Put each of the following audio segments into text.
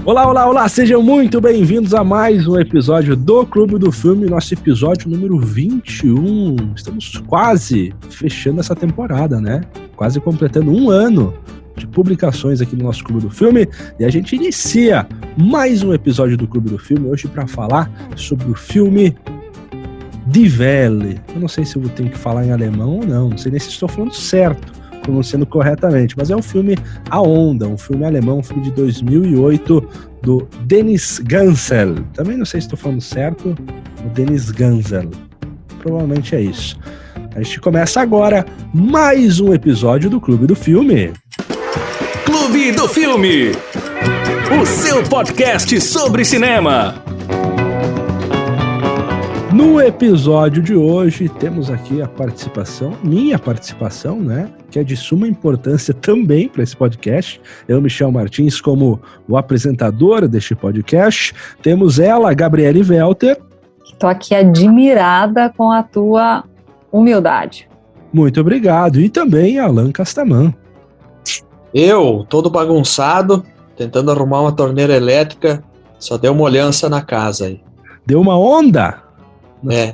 Olá, olá, olá, sejam muito bem-vindos a mais um episódio do Clube do Filme, nosso episódio número 21. Estamos quase fechando essa temporada, né? Quase completando um ano de publicações aqui no nosso Clube do Filme. E a gente inicia mais um episódio do Clube do Filme hoje para falar sobre o filme Die Welle. Eu não sei se eu tenho que falar em alemão ou não sei nem se estou falando certo, pronunciando corretamente, mas é um filme A Onda, um filme alemão, um filme de 2008 do Dennis Gansel. Também não sei se estou falando certo, o Dennis Gansel. Provavelmente é isso. A gente começa agora mais um episódio do Clube do Filme. Clube do Filme, o seu podcast sobre cinema. No episódio de hoje temos aqui a participação, minha participação, né, que é de suma importância também para esse podcast. Eu, Michel Martins, como o apresentador deste podcast. Temos ela, Gabriele Welter. Estou aqui admirada com a tua humildade. Muito obrigado. E também Alan Castaman. Eu, todo bagunçado, tentando arrumar uma torneira elétrica, só deu uma olhança na casa aí. Deu uma onda?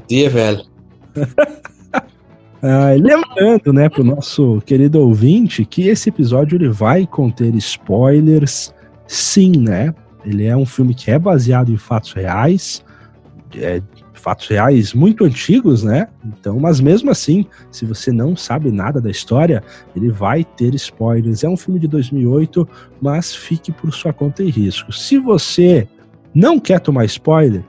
Die Welle. Lembrando, né, para o nosso querido ouvinte, que esse episódio ele vai conter spoilers, sim, né? Ele é um filme que é baseado em fatos reais muito antigos, né? Então, mas mesmo assim, se você não sabe nada da história, ele vai ter spoilers. É um filme de 2008, mas fique por sua conta e risco. Se você não quer tomar spoiler,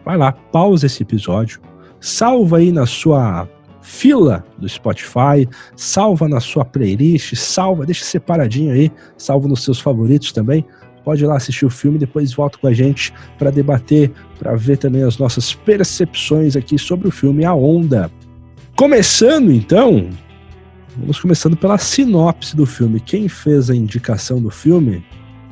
vai lá, pausa esse episódio, salva aí na sua fila do Spotify, salva na sua playlist, deixa separadinho aí, salva nos seus favoritos também. Pode ir lá assistir o filme, depois volta com a gente para debater, para ver também as nossas percepções aqui sobre o filme A Onda. Começando então, vamos começando pela sinopse do filme. Quem fez a indicação do filme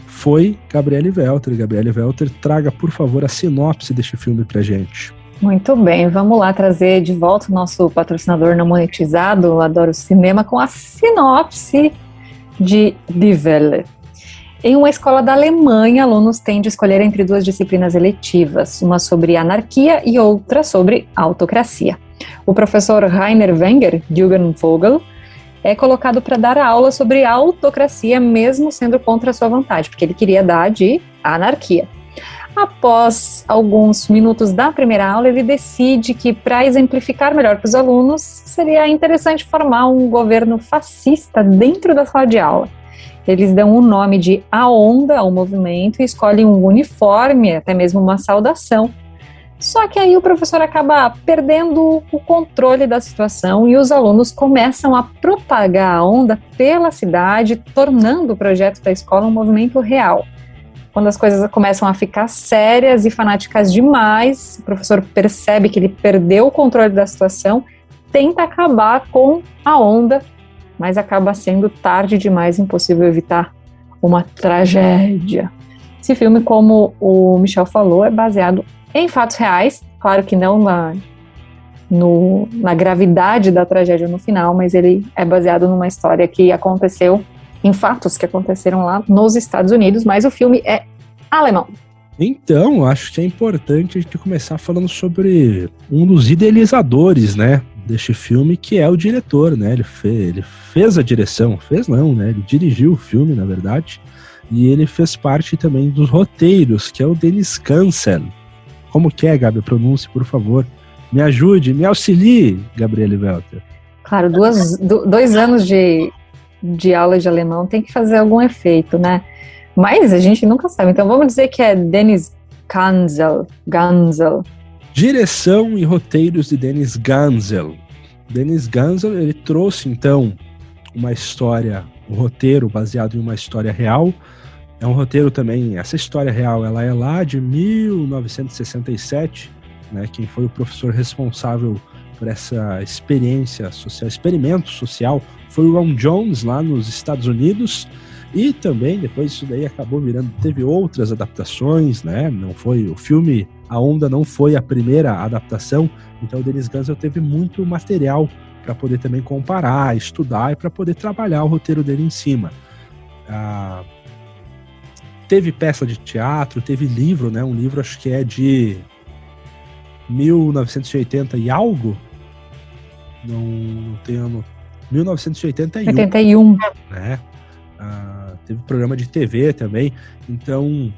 foi Gabriele Welter. Gabriele Welter, traga, por favor, a sinopse deste filme pra gente. Muito bem, vamos lá trazer de volta o nosso patrocinador não monetizado, Adoro Cinema, com a sinopse de Die Welle. Em uma escola da Alemanha, alunos têm de escolher entre duas disciplinas eletivas, uma sobre anarquia e outra sobre autocracia. O professor Rainer Wenger, Jürgen Vogel, é colocado para dar aula sobre autocracia, mesmo sendo contra a sua vontade, porque ele queria dar de anarquia. Após alguns minutos da primeira aula, ele decide que, para exemplificar melhor para os alunos, seria interessante formar um governo fascista dentro da sala de aula. Eles dão o nome de A Onda ao movimento e escolhem um uniforme, até mesmo uma saudação. Só que aí o professor acaba perdendo o controle da situação e os alunos começam a propagar a onda pela cidade, tornando o projeto da escola um movimento real. Quando as coisas começam a ficar sérias e fanáticas demais, o professor percebe que ele perdeu o controle da situação, tenta acabar com a onda, mas acaba sendo tarde demais, impossível evitar uma tragédia. Esse filme, como o Michel falou, é baseado em fatos reais, claro que não na gravidade da tragédia no final, mas ele é baseado numa história que aconteceu, em fatos que aconteceram lá nos Estados Unidos, mas o filme é alemão. Então, acho que é importante a gente começar falando sobre um dos idealizadores, né, deste filme, que é o diretor, né, ele fez a direção, ele dirigiu o filme, na verdade, e ele fez parte também dos roteiros, que é o Dennis Gansel. Como que é, Gabi? Pronuncie, por favor. Me ajude, me auxilie, Gabriele Welter. Claro, 2 anos de aula de alemão tem que fazer algum efeito, né? Mas a gente nunca sabe. Então vamos dizer que é Dennis Gansel. Direção e roteiros de Dennis Gansel. Dennis Gansel, ele trouxe, então, um roteiro baseado em uma história real. É um roteiro também, essa história real, ela é lá de 1967, né? Quem foi o professor responsável por essa experiência social, experimento social, foi o Ron Jones, lá nos Estados Unidos, e também, depois isso daí acabou teve outras adaptações, né? Não foi, o filme A Onda não foi a primeira adaptação, então o Dennis Gansel teve muito material para poder também comparar, estudar e para poder trabalhar o roteiro dele em cima. teve peça de teatro, teve livro, né? Um livro acho que é de 1980 e algo. Não tenho... 1981. 81. Né? Teve programa de TV também. Então,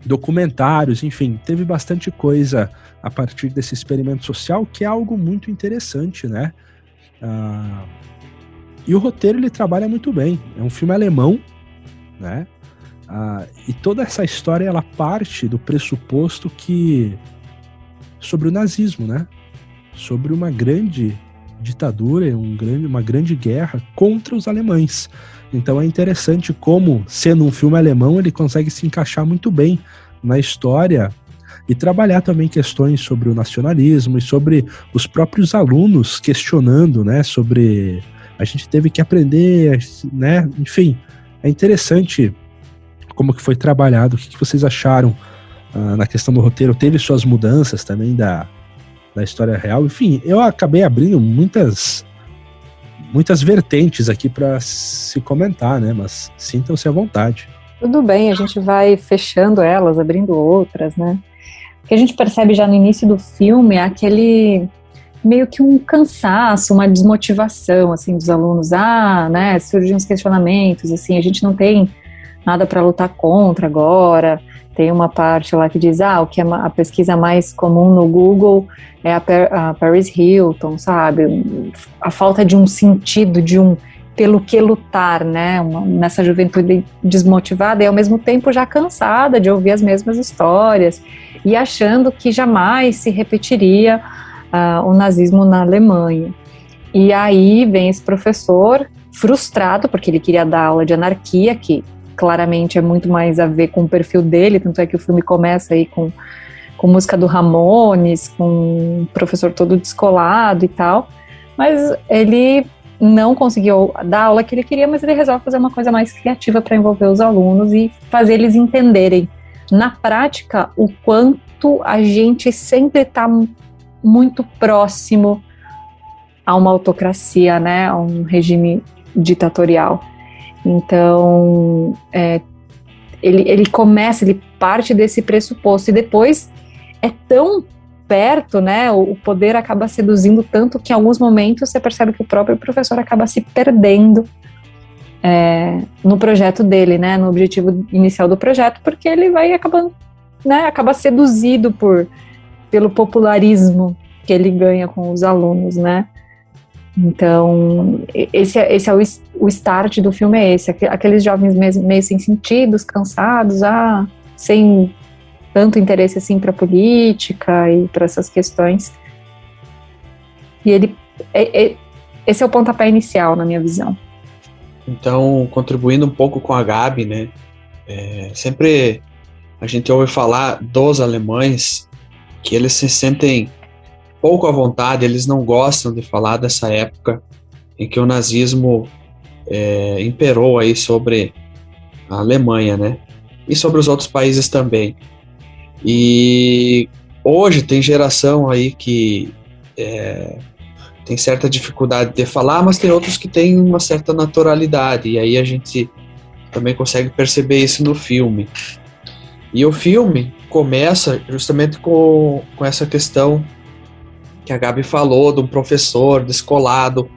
documentários, enfim, teve bastante coisa a partir desse experimento social, que é algo muito interessante, né? E o roteiro, ele trabalha muito bem. É um filme alemão, né? E toda essa história, ela parte do pressuposto que... sobre o nazismo, né? Sobre uma grande ditadura, uma grande guerra contra os alemães. Então é interessante como, sendo um filme alemão, ele consegue se encaixar muito bem na história e trabalhar também questões sobre o nacionalismo e sobre os próprios alunos questionando, né? Sobre... a gente teve que aprender, né? Enfim, é interessante como que foi trabalhado. O que vocês acharam na questão do roteiro? Teve suas mudanças também da história real? Enfim, eu acabei abrindo muitas vertentes aqui para se comentar, né? Mas sintam-se à vontade. Tudo bem, a gente vai fechando elas, abrindo outras, né? O que a gente percebe já no início do filme é aquele... meio que um cansaço, uma desmotivação, assim, dos alunos. Né, surgem uns questionamentos, assim, a gente não tem nada para lutar contra agora. Tem uma parte lá que diz, o que é a pesquisa mais comum no Google é a Paris Hilton, sabe? A falta de um sentido, pelo que lutar, né? Nessa juventude desmotivada e ao mesmo tempo já cansada de ouvir as mesmas histórias e achando que jamais se repetiria o nazismo na Alemanha. E aí vem esse professor frustrado, porque ele queria dar aula de anarquia, que claramente é muito mais a ver com o perfil dele, tanto é que o filme começa aí com música do Ramones, com um professor todo descolado e tal, mas ele não conseguiu dar a aula que ele queria, mas ele resolve fazer uma coisa mais criativa para envolver os alunos e fazer eles entenderem, na prática, o quanto a gente sempre está muito próximo a uma autocracia, né, a um regime ditatorial. Então, ele parte desse pressuposto e depois é tão perto, né, o poder acaba seduzindo tanto que em alguns momentos você percebe que o próprio professor acaba se perdendo no projeto dele, né, no objetivo inicial do projeto, porque ele vai acabando, né, acaba seduzido pelo popularismo que ele ganha com os alunos, né. Então, esse é o start do filme, é esse, aqueles jovens meio sem sentidos, cansados, sem tanto interesse assim para política e para essas questões. E esse é o pontapé inicial, na minha visão. Então, contribuindo um pouco com a Gabi, né, sempre a gente ouve falar dos alemães que eles se sentem pouco à vontade, eles não gostam de falar dessa época em que o nazismo imperou aí sobre a Alemanha, né? E sobre os outros países também. E hoje tem geração aí que tem certa dificuldade de falar, mas tem outros que têm uma certa naturalidade, e aí a gente também consegue perceber isso no filme. E o filme começa justamente com essa questão que a Gabi falou, de um professor descolado,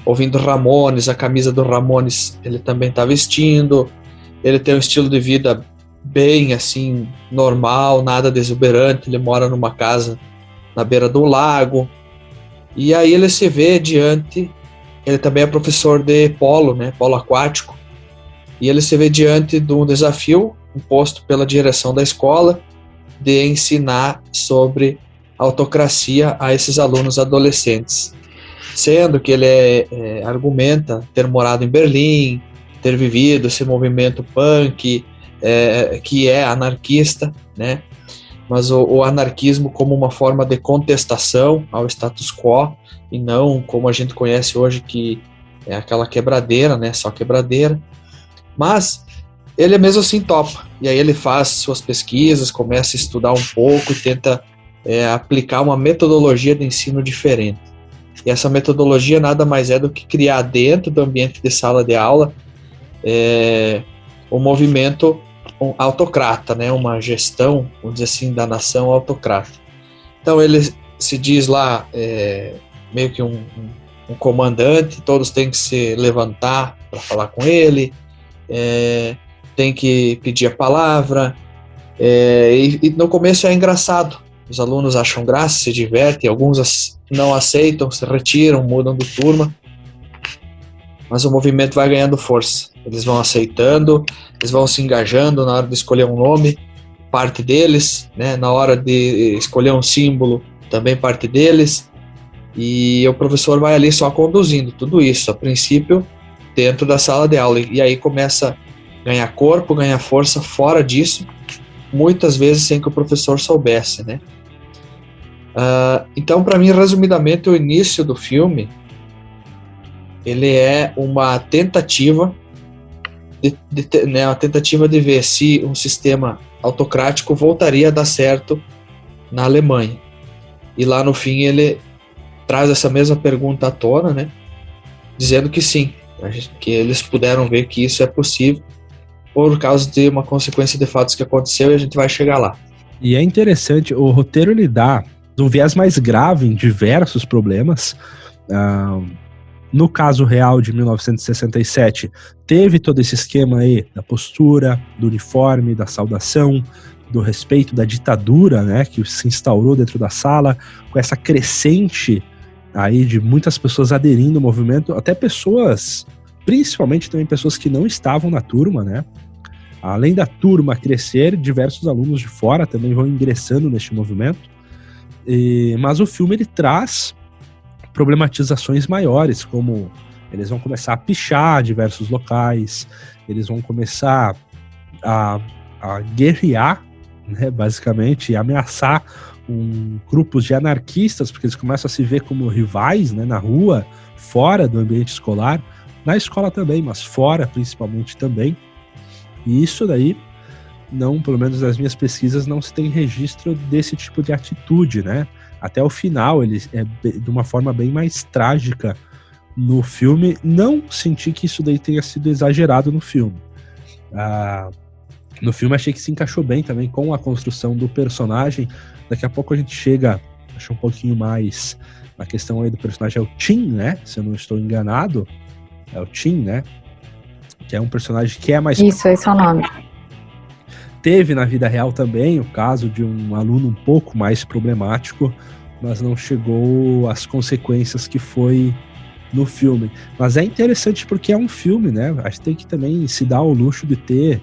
ouvindo Ramones, a camisa do Ramones ele também está vestindo, ele tem um estilo de vida bem assim, normal, nada de exuberante, ele mora numa casa na beira do lago, e aí ele se vê ele também é professor de polo, né, polo aquático, e ele se vê diante de um desafio imposto pela direção da escola de ensinar sobre autocracia a esses alunos adolescentes, sendo que ele argumenta ter morado em Berlim, ter vivido esse movimento punk, que é anarquista, né? Mas o anarquismo como uma forma de contestação ao status quo e não como a gente conhece hoje, que é aquela quebradeira, né? Só quebradeira. Mas ele mesmo assim topa, e aí ele faz suas pesquisas, começa a estudar um pouco e tenta aplicar uma metodologia de ensino diferente. E essa metodologia nada mais é do que criar dentro do ambiente de sala de aula o movimento autocrata, né? Uma gestão, vamos dizer assim, da nação autocrata. Então ele se diz lá meio que um comandante, todos têm que se levantar para falar com ele, tem que pedir a palavra, e no começo é engraçado, os alunos acham graça, se divertem, alguns não aceitam, se retiram, mudam de turma, mas o movimento vai ganhando força, eles vão aceitando, eles vão se engajando na hora de escolher um nome, parte deles, né? Na hora de escolher um símbolo, também parte deles, e o professor vai ali só conduzindo tudo isso, a princípio dentro da sala de aula, e aí começa a ganhar corpo, ganhar força fora disso, muitas vezes sem que o professor soubesse, né? Então, para mim, resumidamente, o início do filme ele é uma tentativa uma tentativa de ver se um sistema autocrático voltaria a dar certo na Alemanha. E lá no fim ele traz essa mesma pergunta à tona, né? Dizendo que sim, que eles puderam ver que isso é possível por causa de uma consequência de fatos que aconteceu, e a gente vai chegar lá. E é interessante, o roteiro ele dá um viés mais grave em diversos problemas. No caso real de 1967, teve todo esse esquema aí da postura, do uniforme, da saudação, do respeito da ditadura, né, que se instaurou dentro da sala, com essa crescente aí de muitas pessoas aderindo ao movimento, até pessoas, principalmente também pessoas que não estavam na turma, né? Além da turma crescer, diversos alunos de fora também vão ingressando neste movimento. Mas o filme ele traz problematizações maiores, como eles vão começar a pichar diversos locais, eles vão começar a guerrear, né, basicamente, e ameaçar grupos de anarquistas, porque eles começam a se ver como rivais, né, na rua, fora do ambiente escolar, na escola também, mas fora principalmente também. E isso daí, não, pelo menos nas minhas pesquisas, não se tem registro desse tipo de atitude, né? Até o final, ele de uma forma bem mais trágica no filme. Não senti que isso daí tenha sido exagerado no filme. No filme achei que se encaixou bem também com a construção do personagem. Daqui a pouco a gente chega, acho um pouquinho mais na questão aí do personagem, é o Tim, né? Se eu não estou enganado, é o Tim, né? Que é um personagem que é mais... Isso, esse é o nome. Teve na vida real também o caso de um aluno um pouco mais problemático, mas não chegou às consequências que foi no filme. Mas é interessante porque é um filme, né? A gente tem que também se dar ao luxo de ter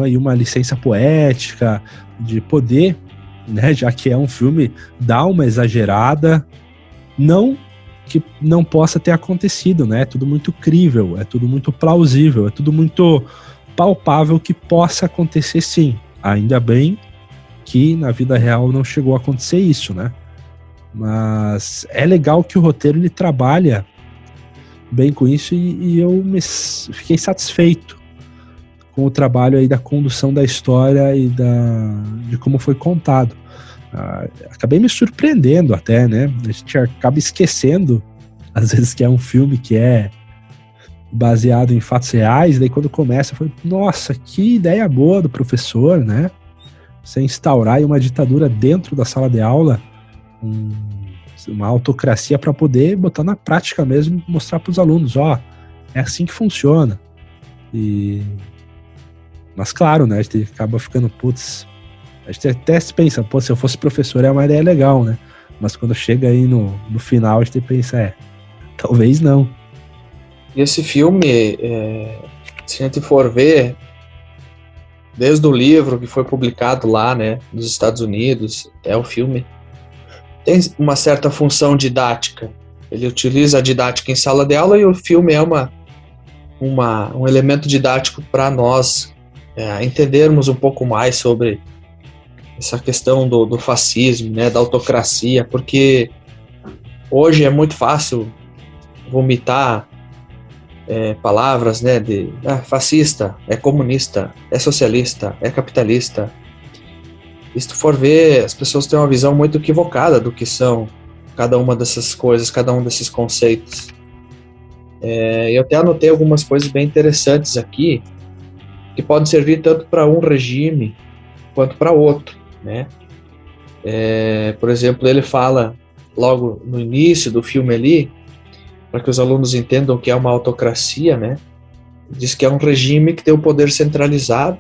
aí uma licença poética, de poder, né, já que é um filme, dar uma exagerada, não que não possa ter acontecido, né? É tudo muito crível, é tudo muito plausível, é tudo muito palpável que possa acontecer sim. Ainda bem que na vida real não chegou a acontecer isso, né? Mas é legal que o roteiro ele trabalha bem com isso e eu fiquei satisfeito com o trabalho aí da condução da história e de como foi contado. Acabei me surpreendendo até, né? A gente acaba esquecendo às vezes que é um filme que é baseado em fatos reais, daí quando começa, eu falei, nossa, que ideia boa do professor, né? Você instaurar uma ditadura dentro da sala de aula, uma autocracia para poder botar na prática mesmo, mostrar para os alunos, é assim que funciona. Mas claro, né, a gente acaba ficando, a gente até se pensa, se eu fosse professor é uma ideia legal, né? Mas quando chega aí no final, a gente pensa, talvez não. E esse filme, se a gente for ver, desde o livro que foi publicado lá, né, nos Estados Unidos, até o filme, tem uma certa função didática. Ele utiliza a didática em sala de aula e o filme é um elemento didático para nós entendermos um pouco mais sobre essa questão do fascismo, né, da autocracia, porque hoje é muito fácil vomitar palavras, né, de fascista, é comunista, é socialista, é capitalista. E se tu for ver, as pessoas têm uma visão muito equivocada do que são cada uma dessas coisas, cada um desses conceitos. Eu até anotei algumas coisas bem interessantes aqui, que podem servir tanto para um regime quanto para outro, né? Por exemplo, ele fala logo no início do filme ali, para que os alunos entendam que é uma autocracia, né? Diz que é um regime que tem o poder centralizado,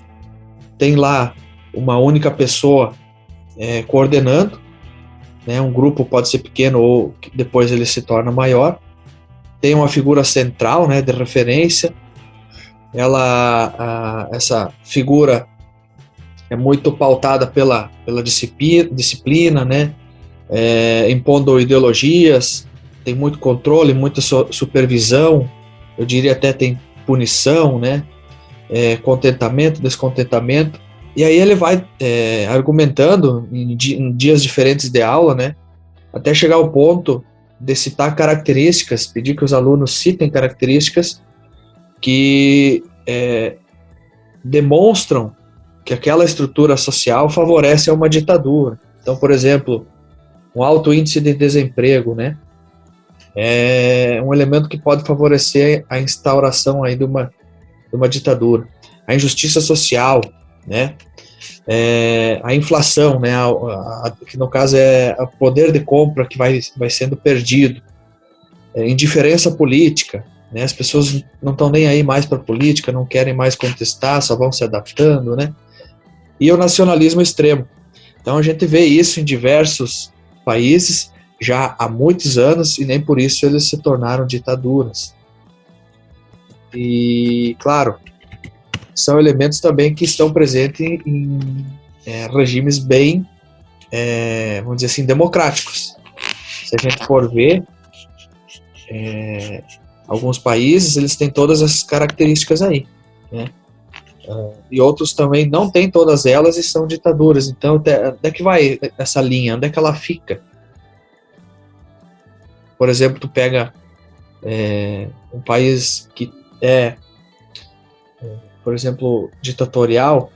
tem lá uma única pessoa coordenando, né? Um grupo pode ser pequeno ou depois ele se torna maior, tem uma figura central, né, de referência. Essa figura é muito pautada pela disciplina, né, impondo ideologias, tem muito controle, muita supervisão, eu diria até tem punição, né, contentamento, descontentamento, e aí ele vai argumentando em dias diferentes de aula, né, até chegar ao ponto de citar características, pedir que os alunos citem características que demonstram que aquela estrutura social favorece a uma ditadura. Então, por exemplo, um alto índice de desemprego, né, é um elemento que pode favorecer a instauração aí de uma ditadura. A injustiça social, né, a inflação, né, que no caso é o poder de compra que vai sendo perdido, indiferença política, né, as pessoas não estão nem aí mais para a política, não querem mais contestar, só vão se adaptando, né, e o nacionalismo extremo. Então a gente vê isso em diversos países já há muitos anos e nem por isso eles se tornaram ditaduras. E, claro, são elementos também que estão presentes em regimes bem, vamos dizer assim, democráticos. Se a gente for ver, alguns países, eles têm todas essas características aí, né? E outros também não têm todas elas e são ditaduras. Então, onde é que vai essa linha? Onde é que ela fica? Por exemplo, tu pega um país que por exemplo, ditatorial,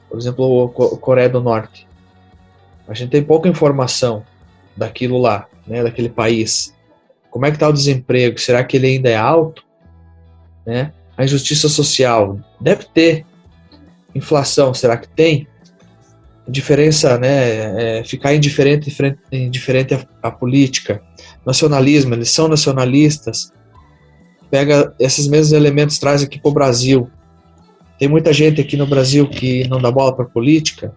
por exemplo, a Coreia do Norte. A gente tem pouca informação daquilo lá, né, daquele país. Como é que está o desemprego? Será que ele ainda é alto? Né? A injustiça social, deve ter. Inflação, será que tem? Diferença, né, ficar indiferente à política. Nacionalismo, eles são nacionalistas. Pega esses mesmos elementos, traz aqui para o Brasil. Tem muita gente aqui no Brasil que não dá bola para política,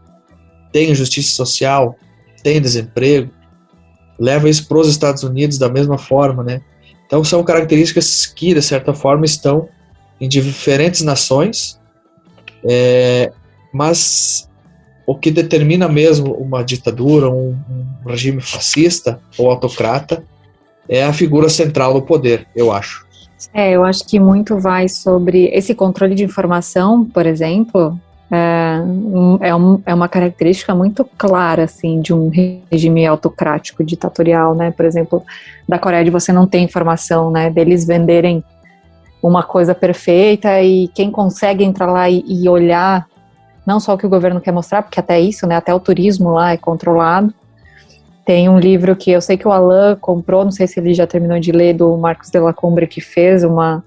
tem injustiça social, tem desemprego, leva isso para os Estados Unidos da mesma forma, né? Então são características que, de certa forma, estão em diferentes nações, mas o que determina mesmo uma ditadura, um regime fascista ou autocrata, é a figura central do poder, eu acho. Eu acho que muito vai sobre esse controle de informação, por exemplo, é uma característica muito clara, assim, de um regime autocrático, ditatorial, né? Por exemplo, da Coreia, de você não ter informação, né? Deles venderem uma coisa perfeita e quem consegue entrar lá e olhar, não só o que o governo quer mostrar, porque até isso, né? Até o turismo lá é controlado. Tem um livro que eu sei que o Alan comprou, não sei se ele já terminou de ler, do Marcos de la Cumbre, que fez uma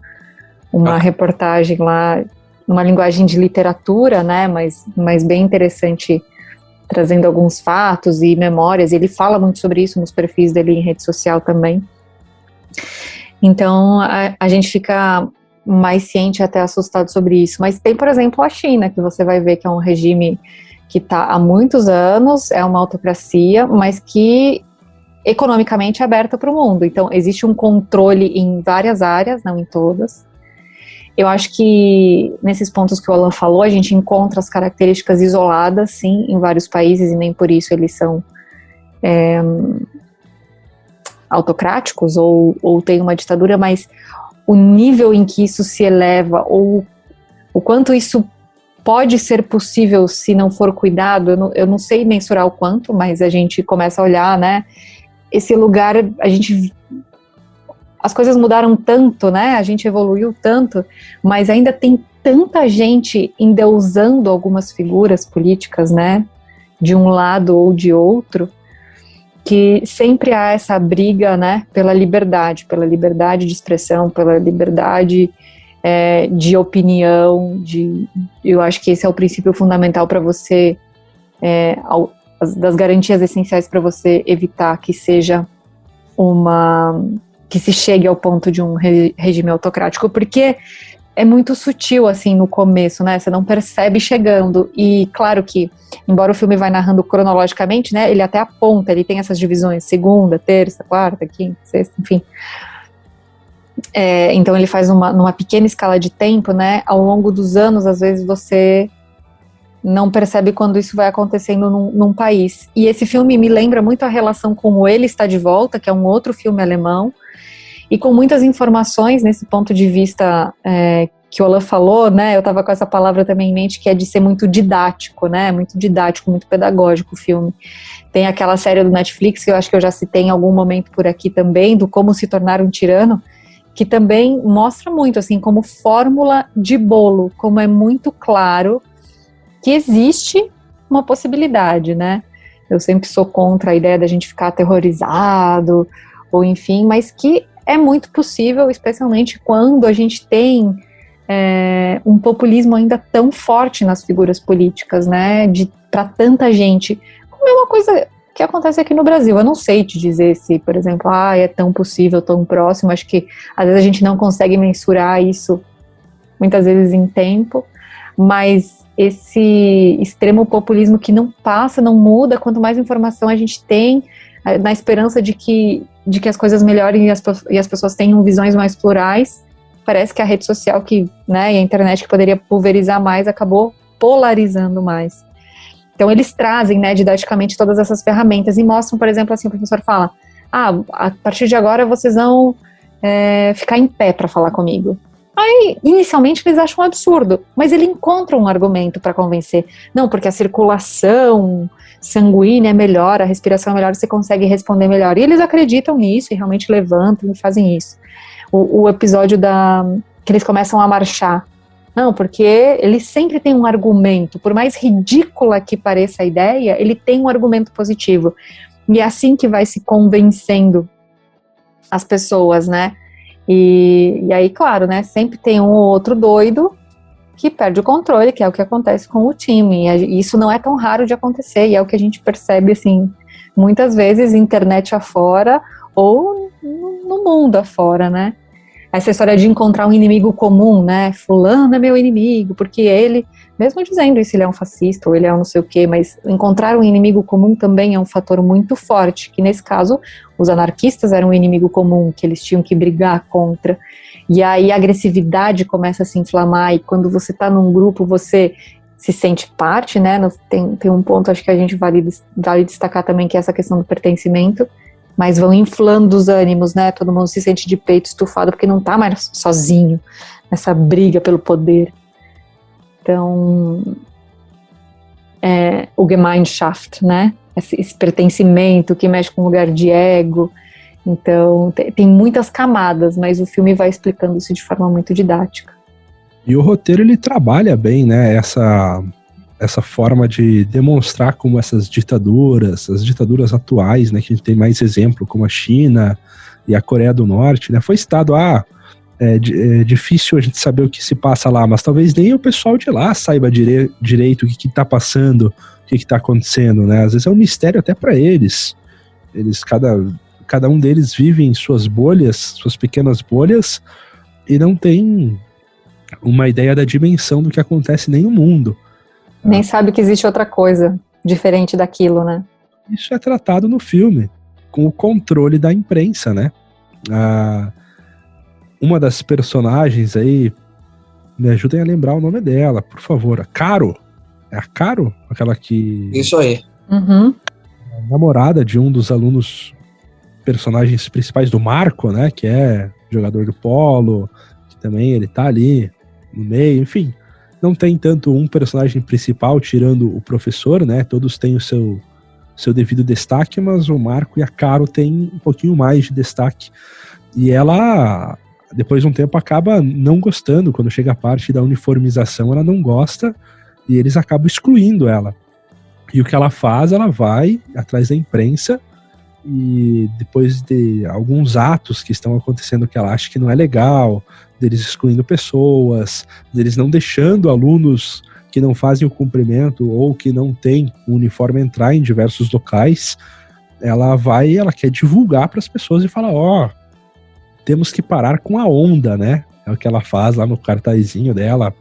reportagem lá, uma linguagem de literatura, né, mas bem interessante, trazendo alguns fatos e memórias. Ele fala muito sobre isso nos perfis dele em rede social também. Então, a gente fica mais ciente, até assustado sobre isso. Mas tem, por exemplo, a China, que você vai ver que é um regime que está há muitos anos, é uma autocracia, mas que economicamente é aberta para o mundo. Então, existe um controle em várias áreas, não em todas. Eu acho que nesses pontos que o Alan falou, a gente encontra as características isoladas, sim, em vários países, e nem por isso eles são autocráticos ou têm uma ditadura, mas o nível em que isso se eleva, ou o quanto isso pode ser possível se não for cuidado, eu não sei mensurar o quanto, mas a gente começa a olhar, né, esse lugar, as coisas mudaram tanto, né, a gente evoluiu tanto, mas ainda tem tanta gente endeusando algumas figuras políticas, né, de um lado ou de outro, que sempre há essa briga, né, pela liberdade de expressão, pela liberdade de opinião, eu acho que esse é o princípio fundamental para você, das garantias essenciais para você evitar que seja que se chegue ao ponto de um regime autocrático, porque é muito sutil, assim, no começo, né, você não percebe chegando, e claro que, embora o filme vai narrando cronologicamente, né, ele até aponta, ele tem essas divisões, segunda, terça, quarta, quinta, sexta, enfim, então ele faz numa pequena escala de tempo, né, ao longo dos anos, às vezes você não percebe quando isso vai acontecendo num país, e esse filme me lembra muito a relação com o Ele Está de Volta, que é um outro filme alemão, e com muitas informações nesse ponto de vista que o Alan falou, né, eu estava com essa palavra também em mente, que é de ser muito didático, né, muito didático, muito pedagógico o filme. Tem aquela série do Netflix, que eu acho que eu já citei em algum momento por aqui também, do Como Se Tornar um Tirano, que também mostra muito, assim, como fórmula de bolo, como é muito claro que existe uma possibilidade, né. Eu sempre sou contra a ideia da gente ficar aterrorizado, ou enfim, mas que é muito possível, especialmente quando a gente tem um populismo ainda tão forte nas figuras políticas, né, para tanta gente, como é uma coisa que acontece aqui no Brasil. Eu não sei te dizer se, por exemplo, é tão possível, tão próximo, acho que às vezes a gente não consegue mensurar isso, muitas vezes em tempo, mas esse extremo populismo que não passa, não muda, quanto mais informação a gente tem, na esperança de que as coisas melhorem e as pessoas tenham visões mais plurais, parece que a rede social e a internet, que poderia pulverizar mais, acabou polarizando mais. Então eles trazem, né, didaticamente todas essas ferramentas e mostram, por exemplo, assim, o professor fala, a partir de agora vocês vão ficar em pé para falar comigo. Aí, inicialmente, eles acham um absurdo, mas ele encontra um argumento para convencer. Não, porque a circulação sanguínea é melhor, a respiração é melhor, você consegue responder melhor. E eles acreditam nisso e realmente levantam e fazem isso. O episódio que eles começam a marchar. Não, porque ele sempre tem um argumento, por mais ridícula que pareça a ideia, ele tem um argumento positivo. E é assim que vai se convencendo as pessoas, né? E aí, claro, né, sempre tem um ou outro doido que perde o controle, que é o que acontece com o time, e isso não é tão raro de acontecer, e é o que a gente percebe, assim, muitas vezes, internet afora, ou no mundo afora, né, essa história de encontrar um inimigo comum, né, fulano é meu inimigo, porque ele, mesmo dizendo isso, ele é um fascista, ou ele é um não sei o quê, mas encontrar um inimigo comum também é um fator muito forte, que nesse caso, os anarquistas eram um inimigo comum, que eles tinham que brigar contra, e aí a agressividade começa a se inflamar, e quando você está num grupo, você se sente parte, né, tem um ponto, acho que a gente vale destacar também, que é essa questão do pertencimento, mas vão inflando os ânimos, né, todo mundo se sente de peito estufado, porque não está mais sozinho nessa briga pelo poder. Então, o Gemeinschaft, né, esse pertencimento que mexe com o lugar de ego. Então, tem muitas camadas, mas o filme vai explicando isso de forma muito didática. E o roteiro, ele trabalha bem, né, essa forma de demonstrar como essas ditaduras, as ditaduras atuais, né, que a gente tem mais exemplo, como a China e a Coreia do Norte, né, foi citado, é difícil a gente saber o que se passa lá, mas talvez nem o pessoal de lá saiba direito o que está passando, o que está acontecendo, né, às vezes é um mistério até para eles, cada um deles vive em suas bolhas, suas pequenas bolhas, e não tem uma ideia da dimensão do que acontece nem no mundo. Nem sabe que existe outra coisa diferente daquilo, né? Isso é tratado no filme, com o controle da imprensa, né? Uma das personagens aí, me ajudem a lembrar o nome dela, por favor. A Caro. É a Caro? Aquela que... Isso aí. Uhum. Namorada de um dos alunos, personagens principais do Marco, né? Que é jogador do polo, que também ele tá ali no meio, enfim. Não tem tanto um personagem principal tirando o professor, né? Todos têm o seu devido destaque, mas o Marco e a Caro têm um pouquinho mais de destaque. E ela, depois de um tempo, acaba não gostando. Quando chega a parte da uniformização, ela não gosta e eles acabam excluindo ela. E o que ela faz? Ela vai atrás da imprensa e depois de alguns atos que estão acontecendo que ela acha que não é legal, deles excluindo pessoas, deles não deixando alunos que não fazem o cumprimento ou que não têm o uniforme entrar em diversos locais, ela quer divulgar para as pessoas e fala, temos que parar com a onda, né? É o que ela faz lá no cartazinho dela.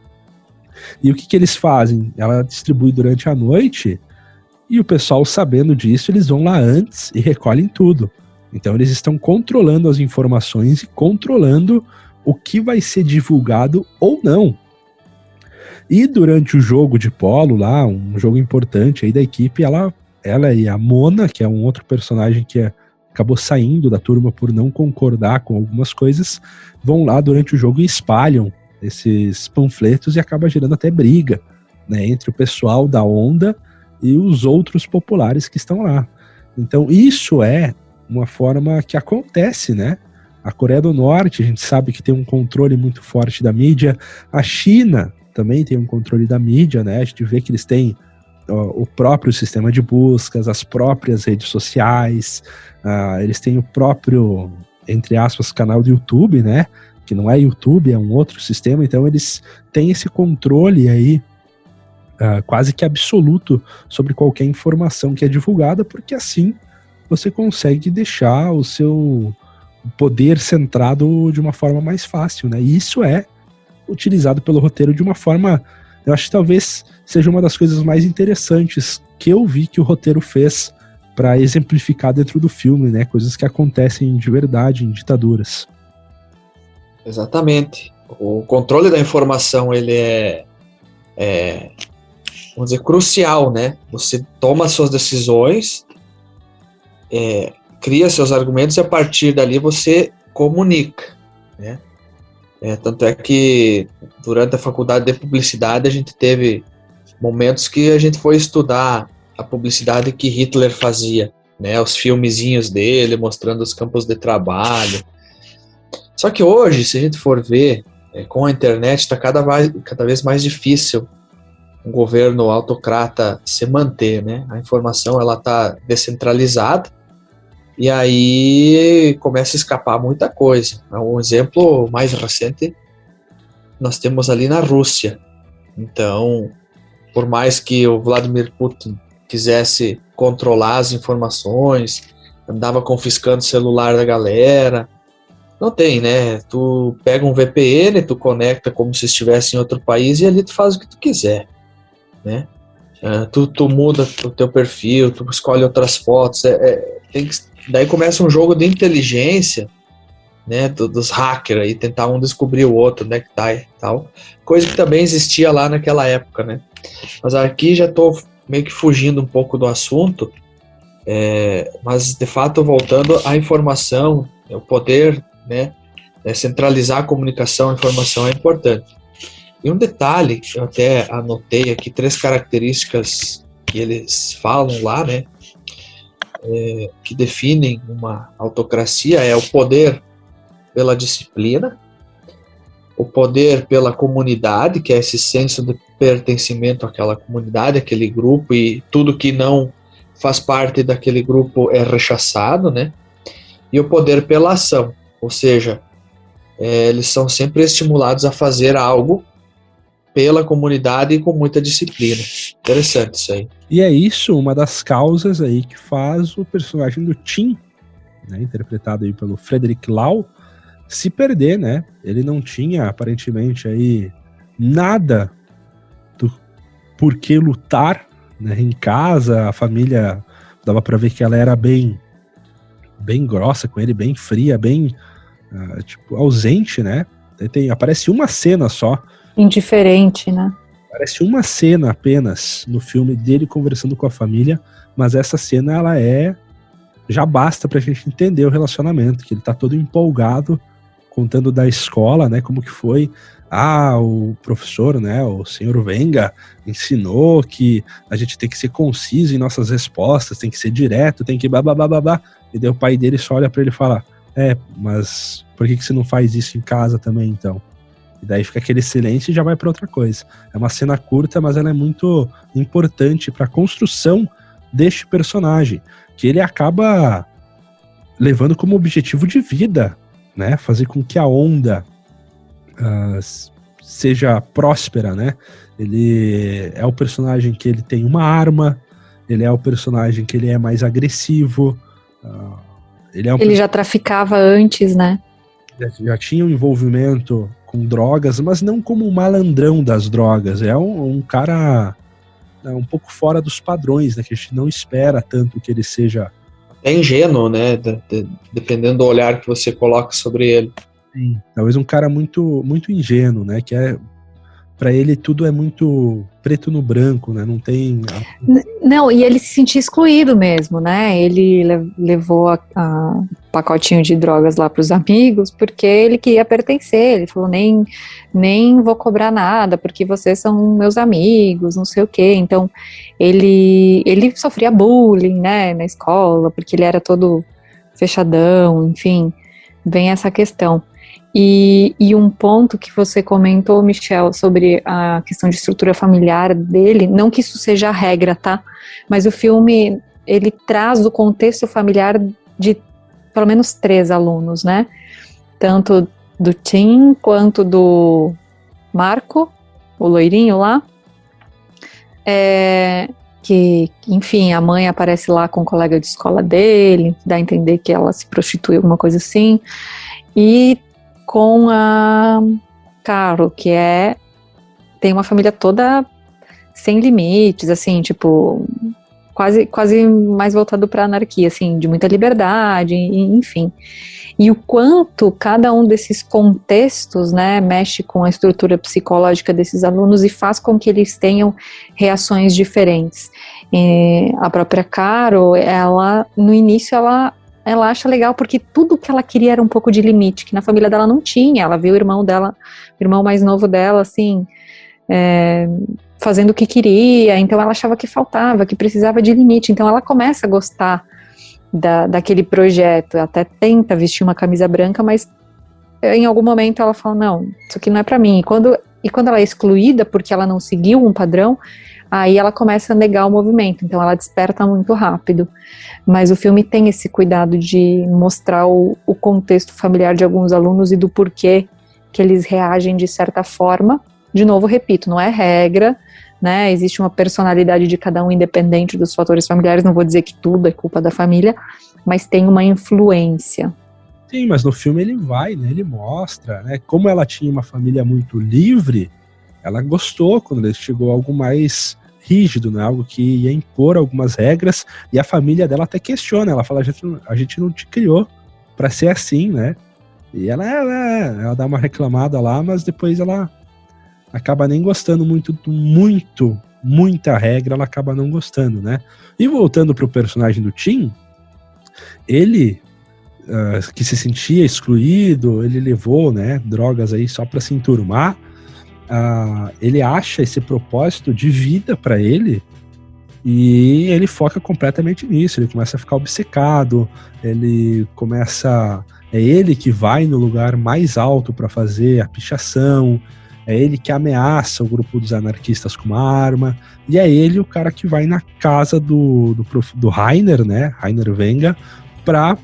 E o que eles fazem? Ela distribui durante a noite e o pessoal, sabendo disso, eles vão lá antes e recolhem tudo. Então eles estão controlando as informações e controlando o que vai ser divulgado ou não. E durante o jogo de polo lá, um jogo importante aí da equipe, ela e a Mona, que é um outro personagem que acabou saindo da turma por não concordar com algumas coisas, vão lá durante o jogo e espalham esses panfletos e acaba gerando até briga, né, entre o pessoal da onda e os outros populares que estão lá. Então isso é uma forma que acontece, né? A Coreia do Norte, a gente sabe que tem um controle muito forte da mídia. A China também tem um controle da mídia, né? A gente vê que eles têm o próprio sistema de buscas, as próprias redes sociais, eles têm o próprio, entre aspas, canal do YouTube, né? Que não é YouTube, é um outro sistema. Então eles têm esse controle aí quase que absoluto sobre qualquer informação que é divulgada, porque assim você consegue deixar o seu poder centrado de uma forma mais fácil, né? E isso é utilizado pelo roteiro de uma forma, eu acho que talvez seja uma das coisas mais interessantes que eu vi que o roteiro fez para exemplificar dentro do filme, né? Coisas que acontecem de verdade em ditaduras. Exatamente. O controle da informação, ele vamos dizer, crucial, né? Você toma suas decisões, cria seus argumentos e a partir dali você comunica, né? Tanto é que durante a faculdade de publicidade a gente teve momentos que a gente foi estudar a publicidade que Hitler fazia, né? Os filmezinhos dele mostrando os campos de trabalho. Só que hoje, se a gente for ver, com a internet está cada vez mais difícil um governo autocrata se manter, né? A informação ela está descentralizada e aí começa a escapar muita coisa. Um exemplo mais recente nós temos ali na Rússia. Então, por mais que o Vladimir Putin quisesse controlar as informações, andava confiscando o celular da galera, não tem, né? Tu pega um VPN, tu conecta como se estivesse em outro país e ali tu faz o que tu quiser, né? Tu muda o teu perfil, tu escolhe outras fotos, daí começa um jogo de inteligência, né, dos hackers aí, tentar um descobrir o outro, né, que tá e tal, coisa que também existia lá naquela época, né? Mas aqui já tô meio que fugindo um pouco do assunto, mas de fato voltando à informação, o poder, né, centralizar a comunicação, a informação é importante. E um detalhe, eu até anotei aqui 3 características que eles falam lá, né, que definem uma autocracia, é o poder pela disciplina, o poder pela comunidade, que é esse senso de pertencimento àquela comunidade, àquele grupo, e tudo que não faz parte daquele grupo é rechaçado, né, e o poder pela ação, ou seja, eles são sempre estimulados a fazer algo pela comunidade e com muita disciplina. Interessante isso aí. E é isso, uma das causas aí que faz o personagem do Tim, né, interpretado aí pelo Frederick Lau, se perder, né? Ele não tinha, aparentemente, aí nada do por que lutar, né, em casa. A família, dava pra ver que ela era bem grossa com ele, bem fria, bem ausente, né? Aparece uma cena só. Indiferente, né? Parece uma cena apenas no filme dele conversando com a família, mas essa cena, ela já basta pra gente entender o relacionamento, que ele tá todo empolgado, contando da escola, né, como que foi. O professor, né, o senhor Venga, ensinou que a gente tem que ser conciso em nossas respostas, tem que ser direto, tem que babá. E daí o pai dele só olha pra ele e fala, mas por que você não faz isso em casa também, então? E daí fica aquele silêncio e já vai para outra coisa. É uma cena curta, mas ela é muito importante para a construção deste personagem, que ele acaba levando como objetivo de vida, né, fazer com que a onda seja próspera, né? Ele é o personagem que ele tem uma arma, ele é o personagem que ele é mais agressivo, ele já traficava antes, né? Já tinha um envolvimento com drogas, mas não como um malandrão das drogas, é um cara um pouco fora dos padrões, né, que a gente não espera tanto que ele seja... É ingênuo, né, dependendo do olhar que você coloca sobre ele. Sim, talvez um cara muito, muito ingênuo, né, que pra ele tudo é muito preto no branco, né, não tem... Não, e ele se sentia excluído mesmo, né, ele levou a pacotinho de drogas lá pros amigos, porque ele queria pertencer, ele falou, nem vou cobrar nada, porque vocês são meus amigos, não sei o quê, então ele sofria bullying, né, na escola, porque ele era todo fechadão, enfim, vem essa questão. E um ponto que você comentou, Michel, sobre a questão de estrutura familiar dele, não que isso seja a regra, tá? Mas o filme, ele traz o contexto familiar de pelo menos 3 alunos, né? Tanto do Tim, quanto do Marco, o loirinho lá. Que, enfim, a mãe aparece lá com um colega de escola dele, dá a entender que ela se prostitui, alguma coisa assim. E com a Caro, que tem uma família toda sem limites, assim, tipo, quase mais voltado para a anarquia, assim, de muita liberdade, enfim. E o quanto cada um desses contextos, né, mexe com a estrutura psicológica desses alunos e faz com que eles tenham reações diferentes. A própria Caro, ela, no início, ela acha legal porque tudo que ela queria era um pouco de limite, que na família dela não tinha. Ela viu o irmão mais novo dela, assim, fazendo o que queria, então ela achava que faltava, que precisava de limite. Então ela começa a gostar daquele projeto, até tenta vestir uma camisa branca, mas em algum momento ela fala, não, isso aqui não é pra mim. E quando ela é excluída porque ela não seguiu um padrão, aí ela começa a negar o movimento, então ela desperta muito rápido. Mas o filme tem esse cuidado de mostrar o contexto familiar de alguns alunos e do porquê que eles reagem de certa forma. De novo, repito, não é regra, né? Existe uma personalidade de cada um independente dos fatores familiares, não vou dizer que tudo é culpa da família, mas tem uma influência. Sim, mas no filme ele vai, né? Ele mostra, né? Como ela tinha uma família muito livre, ela gostou quando ele chegou a algo mais rígido, né? Algo que ia impor algumas regras, e a família dela até questiona, ela fala, a gente não te criou pra ser assim, né? E ela dá uma reclamada lá, mas depois ela acaba nem gostando muita regra, ela acaba não gostando, né? E voltando pro personagem do Tim, ele, que se sentia excluído, ele levou, né, drogas aí só pra se enturmar. Ele acha esse propósito de vida para ele e ele foca completamente nisso. Ele começa a ficar obcecado, é ele que vai no lugar mais alto para fazer a pichação, é ele que ameaça o grupo dos anarquistas com uma arma, e é ele o cara que vai na casa do Rainer, né, Rainer Wenger, para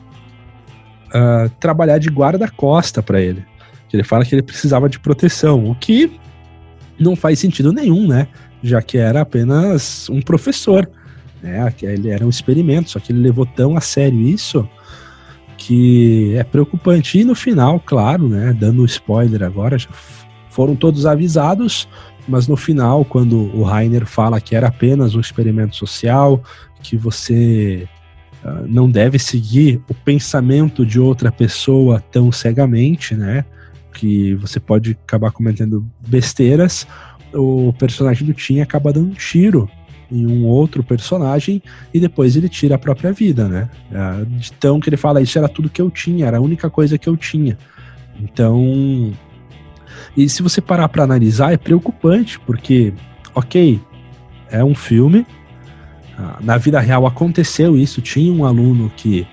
trabalhar de guarda-costa para ele. Ele fala que ele precisava de proteção, o que não faz sentido nenhum, né? Já que era apenas um professor, né? Que ele era um experimento, só que ele levou tão a sério isso que é preocupante. E no final, claro, né? Dando spoiler agora, já foram todos avisados, mas no final, quando o Rainer fala que era apenas um experimento social, que você não deve seguir o pensamento de outra pessoa tão cegamente, né? Que você pode acabar cometendo besteiras, o personagem do Tim acaba dando um tiro em um outro personagem e depois ele tira a própria vida, né? Então que ele fala, isso era tudo que eu tinha, era a única coisa que eu tinha. Então, e se você parar para analisar, é preocupante, porque, ok, é um filme, na vida real aconteceu isso, tinha um aluno que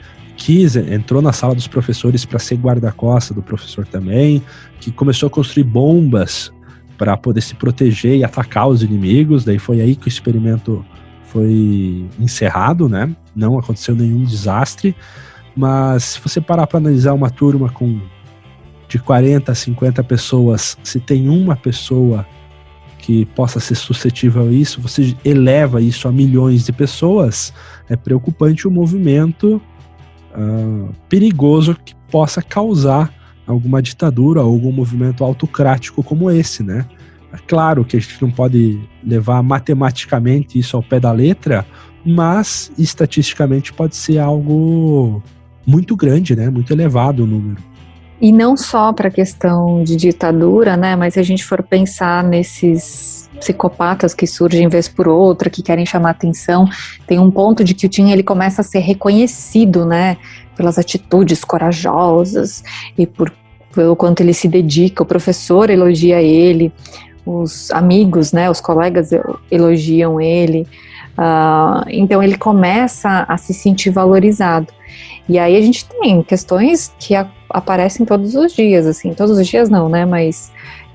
entrou na sala dos professores para ser guarda-costa do professor também, que começou a construir bombas para poder se proteger e atacar os inimigos. Daí foi aí que o experimento foi encerrado, né? Não aconteceu nenhum desastre, mas se você parar para analisar uma turma de 40 a 50 pessoas, se tem uma pessoa que possa ser suscetível a isso, você eleva isso a milhões de pessoas, é preocupante o movimento perigoso que possa causar alguma ditadura ou algum movimento autocrático como esse, né? É claro que a gente não pode levar matematicamente isso ao pé da letra, mas estatisticamente pode ser algo muito grande, né? Muito elevado o número. E não só para a questão de ditadura, né? Mas se a gente for pensar nesses psicopatas que surgem vez por outra, que querem chamar atenção, tem um ponto de que o Tim ele começa a ser reconhecido, né? Pelas atitudes corajosas e pelo quanto ele se dedica. O professor elogia ele, os amigos, né? Os colegas elogiam ele. Então ele começa a se sentir valorizado. E aí a gente tem questões que aparecem todos os dias, assim, todos os dias não, né, mas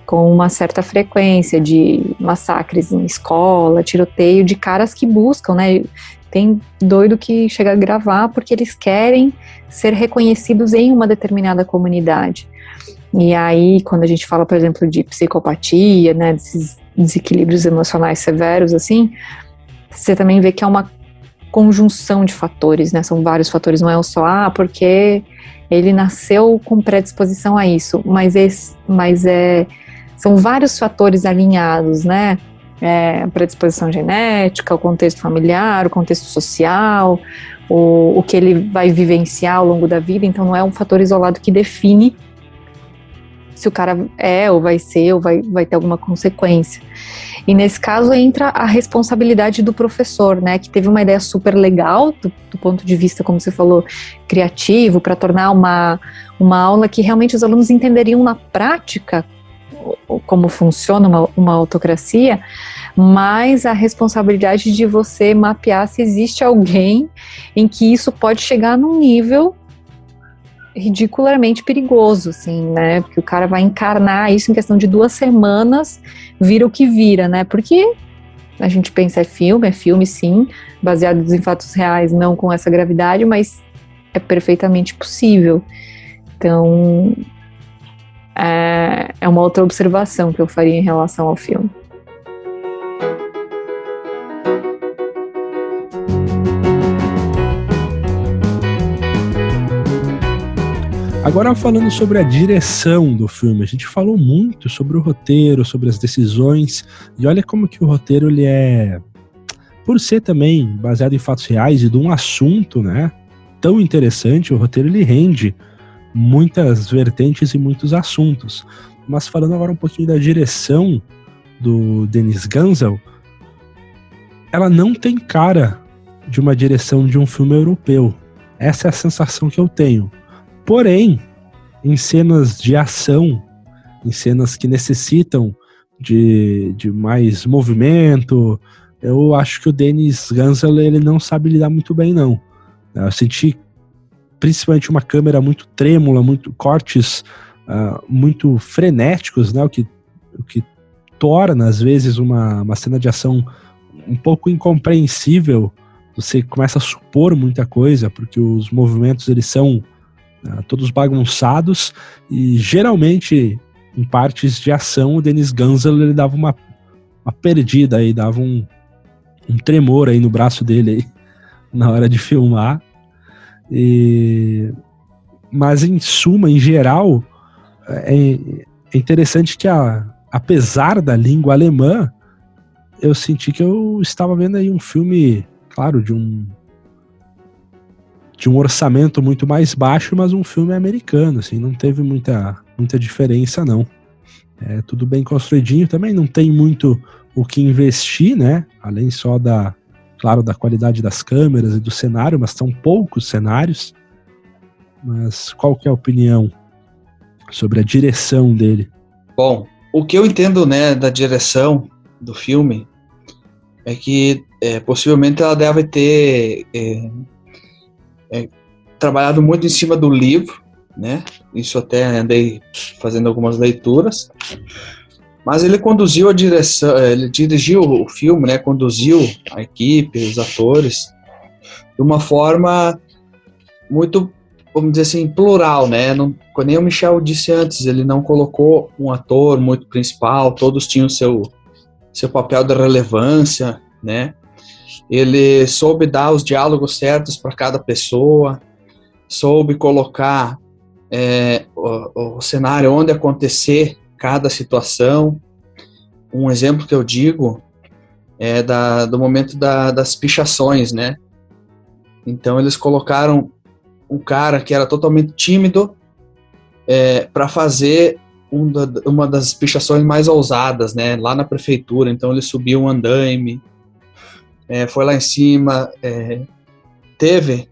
com uma certa frequência de massacres em escola, tiroteio de caras que buscam, né, tem doido que chega a gravar porque eles querem ser reconhecidos em uma determinada comunidade. E aí, quando a gente fala, por exemplo, de psicopatia, né, desses desequilíbrios emocionais severos, assim, você também vê que é uma conjunção de fatores, né? São vários fatores, não é só porque ele nasceu com predisposição a isso, são vários fatores alinhados, né? Predisposição genética, o contexto familiar, o contexto social, o que ele vai vivenciar ao longo da vida. Então não é um fator isolado que define se o cara ou vai ser ou vai ter alguma consequência. E nesse caso entra a responsabilidade do professor, né, que teve uma ideia super legal do ponto de vista, como você falou, criativo, para tornar uma aula que realmente os alunos entenderiam na prática como funciona uma autocracia, mas a responsabilidade de você mapear se existe alguém em que isso pode chegar num nível ridiculamente perigoso, assim, né, porque o cara vai encarnar isso em questão de 2 semanas, vira o que vira, né, porque a gente pensa é filme sim, baseado em fatos reais, não com essa gravidade, mas é perfeitamente possível. Então, é uma outra observação que eu faria em relação ao filme. Agora falando sobre a direção do filme, a gente falou muito sobre o roteiro, sobre as decisões, e olha como que o roteiro ele é, por ser também baseado em fatos reais e de um assunto, né, tão interessante, o roteiro ele rende muitas vertentes e muitos assuntos. Mas falando agora um pouquinho da direção do Denis Gansel, ela não tem cara de uma direção de um filme europeu. Essa é a sensação que eu tenho. Porém, em cenas de ação, em cenas que necessitam de mais movimento, eu acho que o Denis Gansel ele não sabe lidar muito bem, não. Eu senti principalmente uma câmera muito trêmula, muito cortes muito frenéticos, né? O que torna, às vezes, uma cena de ação um pouco incompreensível. Você começa a supor muita coisa, porque os movimentos eles são todos bagunçados, e geralmente em partes de ação o Denis Gansel ele dava uma perdida aí, dava um tremor aí no braço dele aí, na hora de filmar. Mas em suma, em geral, é interessante que apesar da língua alemã, eu senti que eu estava vendo aí um filme, claro, de um orçamento muito mais baixo, mas um filme americano, assim, não teve muita diferença, não. É tudo bem construidinho, também não tem muito o que investir, né, além só da qualidade das câmeras e do cenário, mas são poucos cenários. Mas qual que é a opinião sobre a direção dele? Bom, o que eu entendo, né, da direção do filme é que possivelmente ela deve ter trabalhado muito em cima do livro, né? Isso até andei fazendo algumas leituras. Mas ele conduziu a direção, ele dirigiu o filme, né? Conduziu a equipe, os atores, de uma forma muito vamos dizer assim, plural, né? Não, nem o Michel disse antes, ele não colocou um ator muito principal, todos tinham seu papel de relevância, né? Ele soube dar os diálogos certos para cada pessoa, soube colocar o cenário onde acontecer cada situação. Um exemplo que eu digo é do momento das pichações, né? Então eles colocaram um cara que era totalmente tímido para fazer uma das pichações mais ousadas, né? Lá na prefeitura. Então ele subiu um andaime, foi lá em cima, teve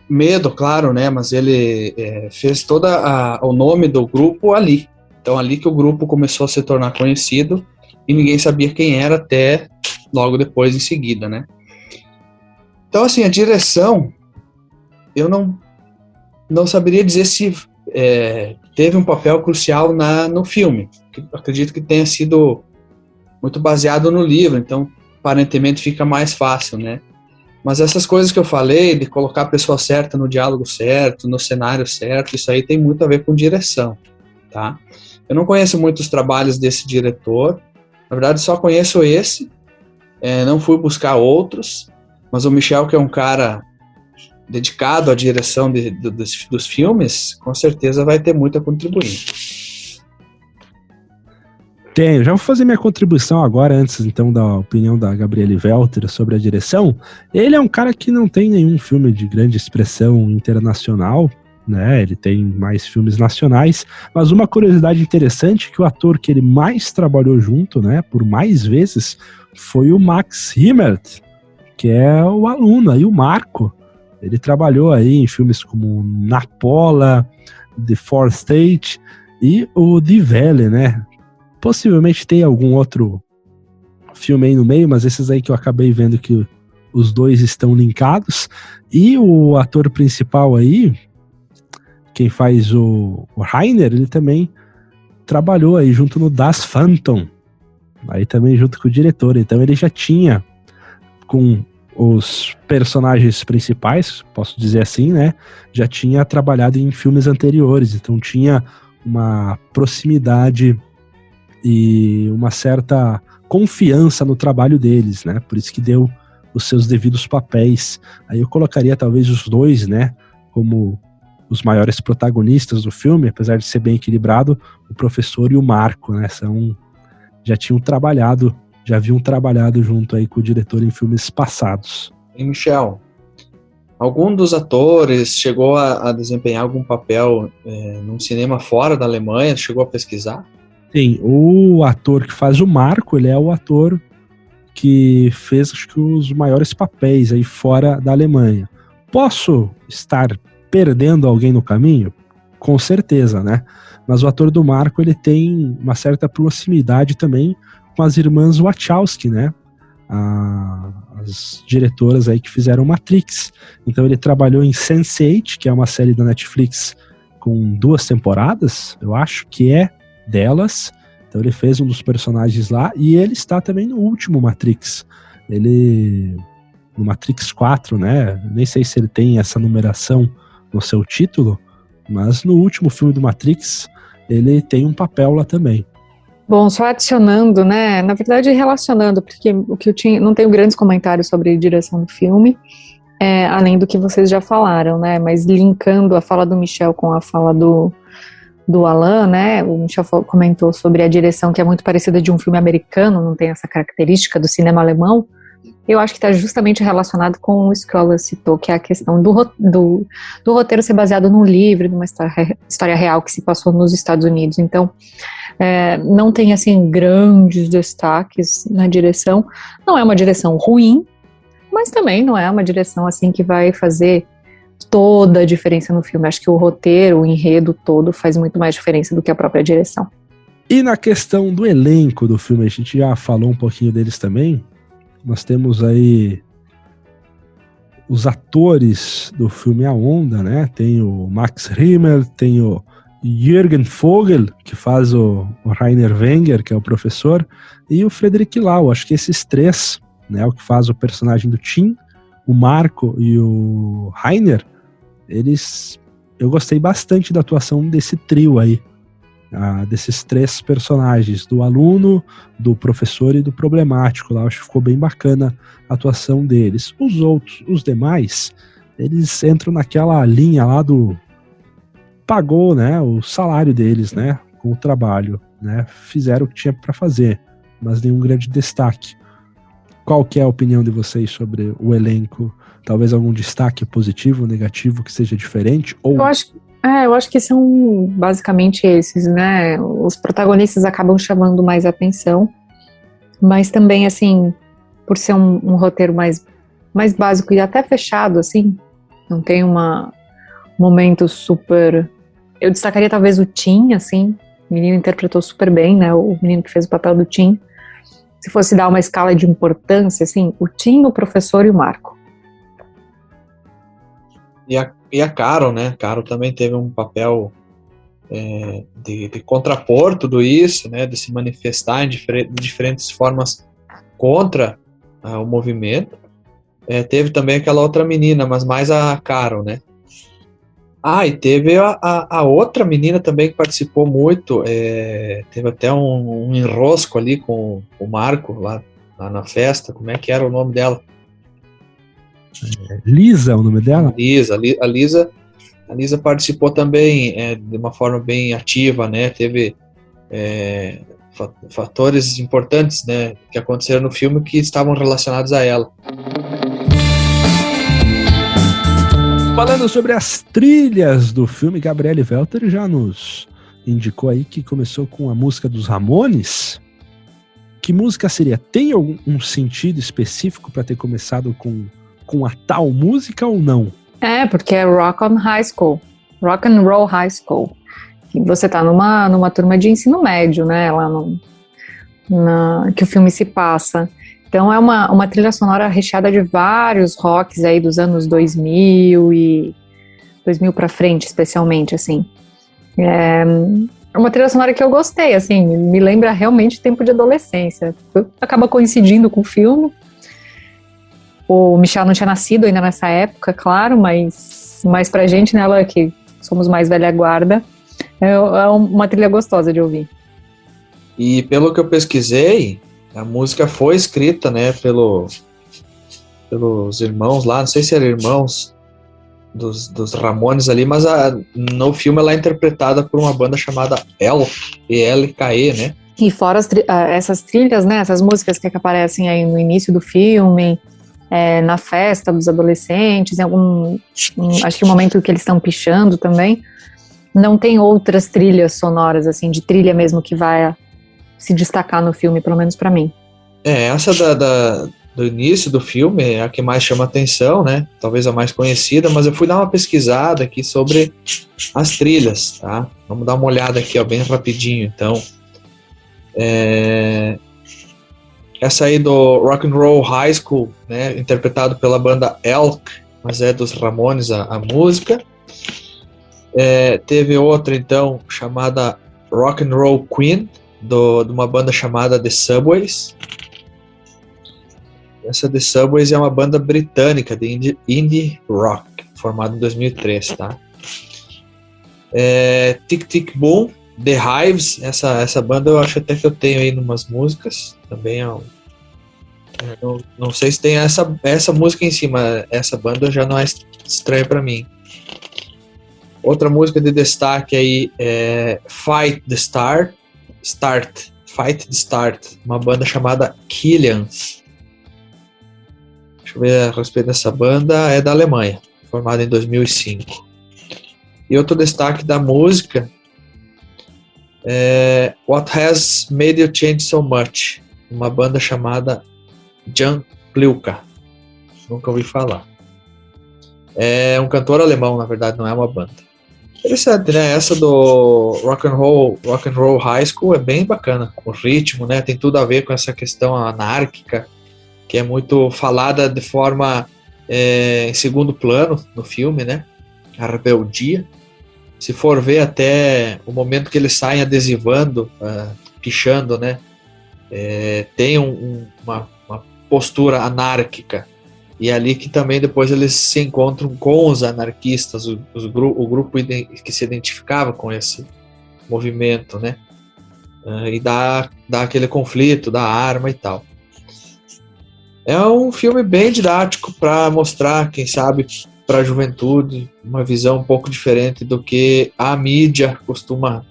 medo, claro, né? Mas ele fez todo o nome do grupo ali. Então ali que o grupo começou a se tornar conhecido e ninguém sabia quem era até logo depois em seguida, né? Então, assim, a direção, eu não saberia dizer se teve um papel crucial no filme. Acredito que tenha sido muito baseado no livro, então, aparentemente, fica mais fácil, né? Mas essas coisas que eu falei, de colocar a pessoa certa no diálogo certo, no cenário certo, isso aí tem muito a ver com direção, tá? Eu não conheço muitos trabalhos desse diretor, na verdade, só conheço esse, não fui buscar outros, mas o Michel, que é um cara dedicado à direção dos filmes, com certeza vai ter muito a contribuir. Tenho, já vou fazer minha contribuição agora, antes então da opinião da Gabriele Welter sobre a direção. Ele é um cara que não tem nenhum filme de grande expressão internacional, né? Ele tem mais filmes nacionais, mas uma curiosidade interessante é que o ator que ele mais trabalhou junto, né, por mais vezes, foi o Max Himmert, que é o aluno aí, o Marco. Ele trabalhou aí em filmes como Napola, The Fourth State e o Die Welle, né? Possivelmente tem algum outro filme aí no meio, mas esses aí que eu acabei vendo que os dois estão linkados. E o ator principal aí, quem faz o Rainer, ele também trabalhou aí junto no Das Phantom, aí também junto com o diretor. Então ele já tinha, com os personagens principais, posso dizer assim, né, já tinha trabalhado em filmes anteriores, então tinha uma proximidade e uma certa confiança no trabalho deles, né, por isso que deu os seus devidos papéis. Aí eu colocaria talvez os dois, né, como os maiores protagonistas do filme, apesar de ser bem equilibrado, o professor e o Marco, né, já haviam trabalhado junto aí com o diretor em filmes passados. E Michel, algum dos atores chegou a desempenhar algum papel num cinema fora da Alemanha? Chegou a pesquisar? Sim, o ator que faz o Marco, ele é o ator que fez, acho que, os maiores papéis aí fora da Alemanha. Posso estar perdendo alguém no caminho? Com certeza, né? Mas o ator do Marco, ele tem uma certa proximidade também com as irmãs Wachowski, né? As diretoras aí que fizeram Matrix. Então ele trabalhou em Sense8, que é uma série da Netflix com 2 temporadas, eu acho que é delas. Então ele fez um dos personagens lá, e ele está também no último Matrix. Ele, no Matrix 4, né? Nem sei se ele tem essa numeração no seu título, mas no último filme do Matrix ele tem um papel lá também. Bom, só adicionando, né, na verdade relacionando, porque o que eu tinha, não tenho grandes comentários sobre a direção do filme, além do que vocês já falaram, né, mas linkando a fala do Michel com a fala do Alan, né, o Michel comentou sobre a direção que é muito parecida de um filme americano, não tem essa característica do cinema alemão. Eu acho que está justamente relacionado com isso que o Alan citou, que é a questão do roteiro ser baseado num livro, numa história real que se passou nos Estados Unidos. Então, não tem, assim, grandes destaques na direção. Não é uma direção ruim, mas também não é uma direção, assim, que vai fazer toda a diferença no filme. Acho que o roteiro, o enredo todo faz muito mais diferença do que a própria direção. E na questão do elenco do filme, a gente já falou um pouquinho deles também. Nós temos aí os atores do filme A Onda, né? Tem o Max Himmler, tem o Jürgen Vogel, que faz o Rainer Wenger, que é o professor, e o Frederick Lau. Acho que esses 3, né, o que faz o personagem do Tim, o Marco e o Rainer, eles eu gostei bastante da atuação desse trio aí, desses 3 personagens, do aluno, do professor e do problemático lá. Acho que ficou bem bacana a atuação deles. Os demais, eles entram naquela linha lá do pagou, né, o salário deles, né, com o trabalho, né, fizeram o que tinha para fazer, mas nenhum grande destaque. Qual que é a opinião de vocês sobre o elenco? Talvez algum destaque positivo, negativo, que seja diferente? Ou... Eu acho que são basicamente esses, né? Os protagonistas acabam chamando mais atenção, mas também, assim, por ser um roteiro mais básico e até fechado, assim, não tem momento super... Eu destacaria talvez o Tim, assim, o menino interpretou super bem, né? O menino que fez o papel do Tim. Se fosse dar uma escala de importância, assim, o Tim, o professor e o Marco. E a Carol, né? Carol também teve um papel de contrapor tudo isso, né? De se manifestar de diferentes formas contra o movimento. Teve também aquela outra menina, mas mais a Carol, né? E teve a outra menina também que participou muito. Teve até um enrosco ali com o Marco lá na festa. Como é que era o nome dela? Lisa, o nome dela? A Lisa participou também de uma forma bem ativa, né? Teve fatores importantes, né, que aconteceram no filme que estavam relacionados a ela. Falando sobre as trilhas do filme, Gabriele Welter já nos indicou aí que começou com a música dos Ramones. Que música seria? Tem algum sentido específico para ter começado com a tal música ou não? Porque é Rock and Roll High School. E você tá numa turma de ensino médio, né? Lá que o filme se passa. Então é uma trilha sonora recheada de vários rocks aí dos anos 2000 e 2000 pra frente, especialmente, assim. É uma trilha sonora que eu gostei, assim, me lembra realmente tempo de adolescência. Acaba coincidindo com o filme. O Michel não tinha nascido ainda nessa época, claro, mas pra gente, né, ela que somos mais velha guarda, é uma trilha gostosa de ouvir. E pelo que eu pesquisei, a música foi escrita, né, pelos irmãos lá, não sei se eram irmãos dos Ramones ali, mas no filme ela é interpretada por uma banda chamada ELKE, né? E fora essas trilhas, né, essas músicas que aparecem aí no início do filme, na festa dos adolescentes, em acho que o momento que eles estão pichando também, não tem outras trilhas sonoras, assim, de trilha mesmo que vai se destacar no filme, pelo menos pra mim. Essa do início do filme é a que mais chama atenção, né? Talvez a mais conhecida, mas eu fui dar uma pesquisada aqui sobre as trilhas, tá? Vamos dar uma olhada aqui, ó, bem rapidinho, então. Essa aí do Rock and Roll High School, né? Interpretado pela banda Elk, mas é dos Ramones a música. Teve outra, então, chamada Rock and Roll Queen, de uma banda chamada The Subways. Essa The Subways é uma banda britânica de indie rock, formada em 2003, tá? Tic Tic Boom, The Hives, essa banda eu acho até que eu tenho aí numas músicas, também não sei se tem essa música em cima, essa banda já não é estranha pra mim. Outra música de destaque aí é Fight the Start, Fight the Start, uma banda chamada Killians. Deixa eu ver a respeito dessa banda, é da Alemanha, formada em 2005. E outro destaque da música é What Has Made You Change So Much, uma banda chamada Jan Plewka. Nunca ouvi falar. É um cantor alemão, na verdade, não é uma banda. Interessante, né? Essa do Rock and Roll High School é bem bacana. O ritmo, né? Tem tudo a ver com essa questão anárquica, que é muito falada de forma em segundo plano no filme, né? A rebeldia. Se for ver até o momento que eles saem adesivando, pichando, né? Tem uma postura anárquica. E é ali que também depois eles se encontram com os anarquistas, o grupo que se identificava com esse movimento, né? E dá aquele conflito da arma e tal. É um filme bem didático para mostrar, quem sabe, para a juventude, uma visão um pouco diferente do que a mídia costuma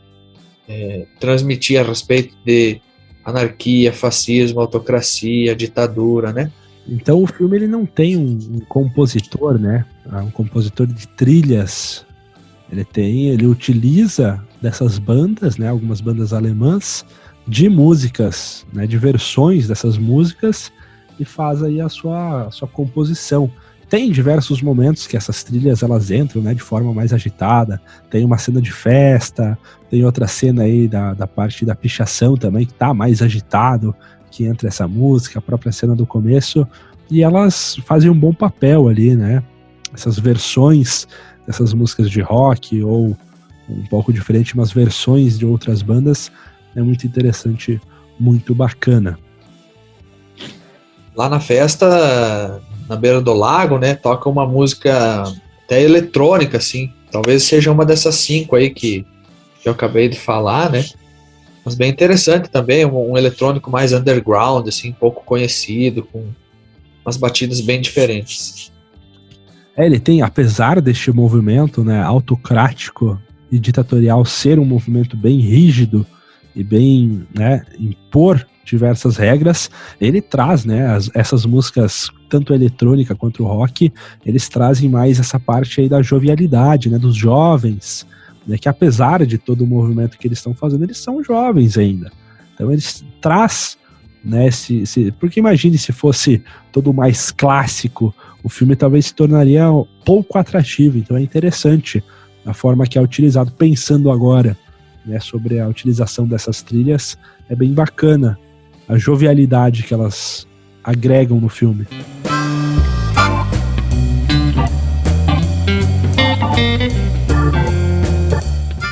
transmitir a respeito de anarquia, fascismo, autocracia, ditadura, né? Então o filme ele não tem um compositor, né? Um compositor de trilhas. Ele utiliza dessas bandas, né? Algumas bandas alemãs, de músicas, né? De versões dessas músicas, e faz aí a sua composição. Tem diversos momentos que essas trilhas elas entram, né, de forma mais agitada. Tem uma cena de festa, tem outra cena aí da parte da pichação também, que tá mais agitado, que entra essa música, a própria cena do começo, e elas fazem um bom papel ali, né? Essas versões dessas músicas de rock, ou um pouco diferente, mas versões de outras bandas, é muito interessante, muito bacana. Lá na festa, na beira do lago, né, toca uma música até eletrônica, assim, talvez seja uma dessas 5 aí que eu acabei de falar, né, mas bem interessante também, um eletrônico mais underground, assim, pouco conhecido, com umas batidas bem diferentes. Ele tem, apesar deste movimento, né, autocrático e ditatorial ser um movimento bem rígido e bem, né, impor diversas regras, ele traz, né, essas músicas, tanto a eletrônica quanto o rock, eles trazem mais essa parte aí da jovialidade, né, dos jovens, né, que apesar de todo o movimento que eles estão fazendo, eles são jovens ainda. Então eles traz, né, porque imagine se fosse todo mais clássico, o filme talvez se tornaria pouco atrativo. Então é interessante a forma que é utilizado, pensando agora, né, sobre a utilização dessas trilhas, é bem bacana a jovialidade que elas agregam no filme.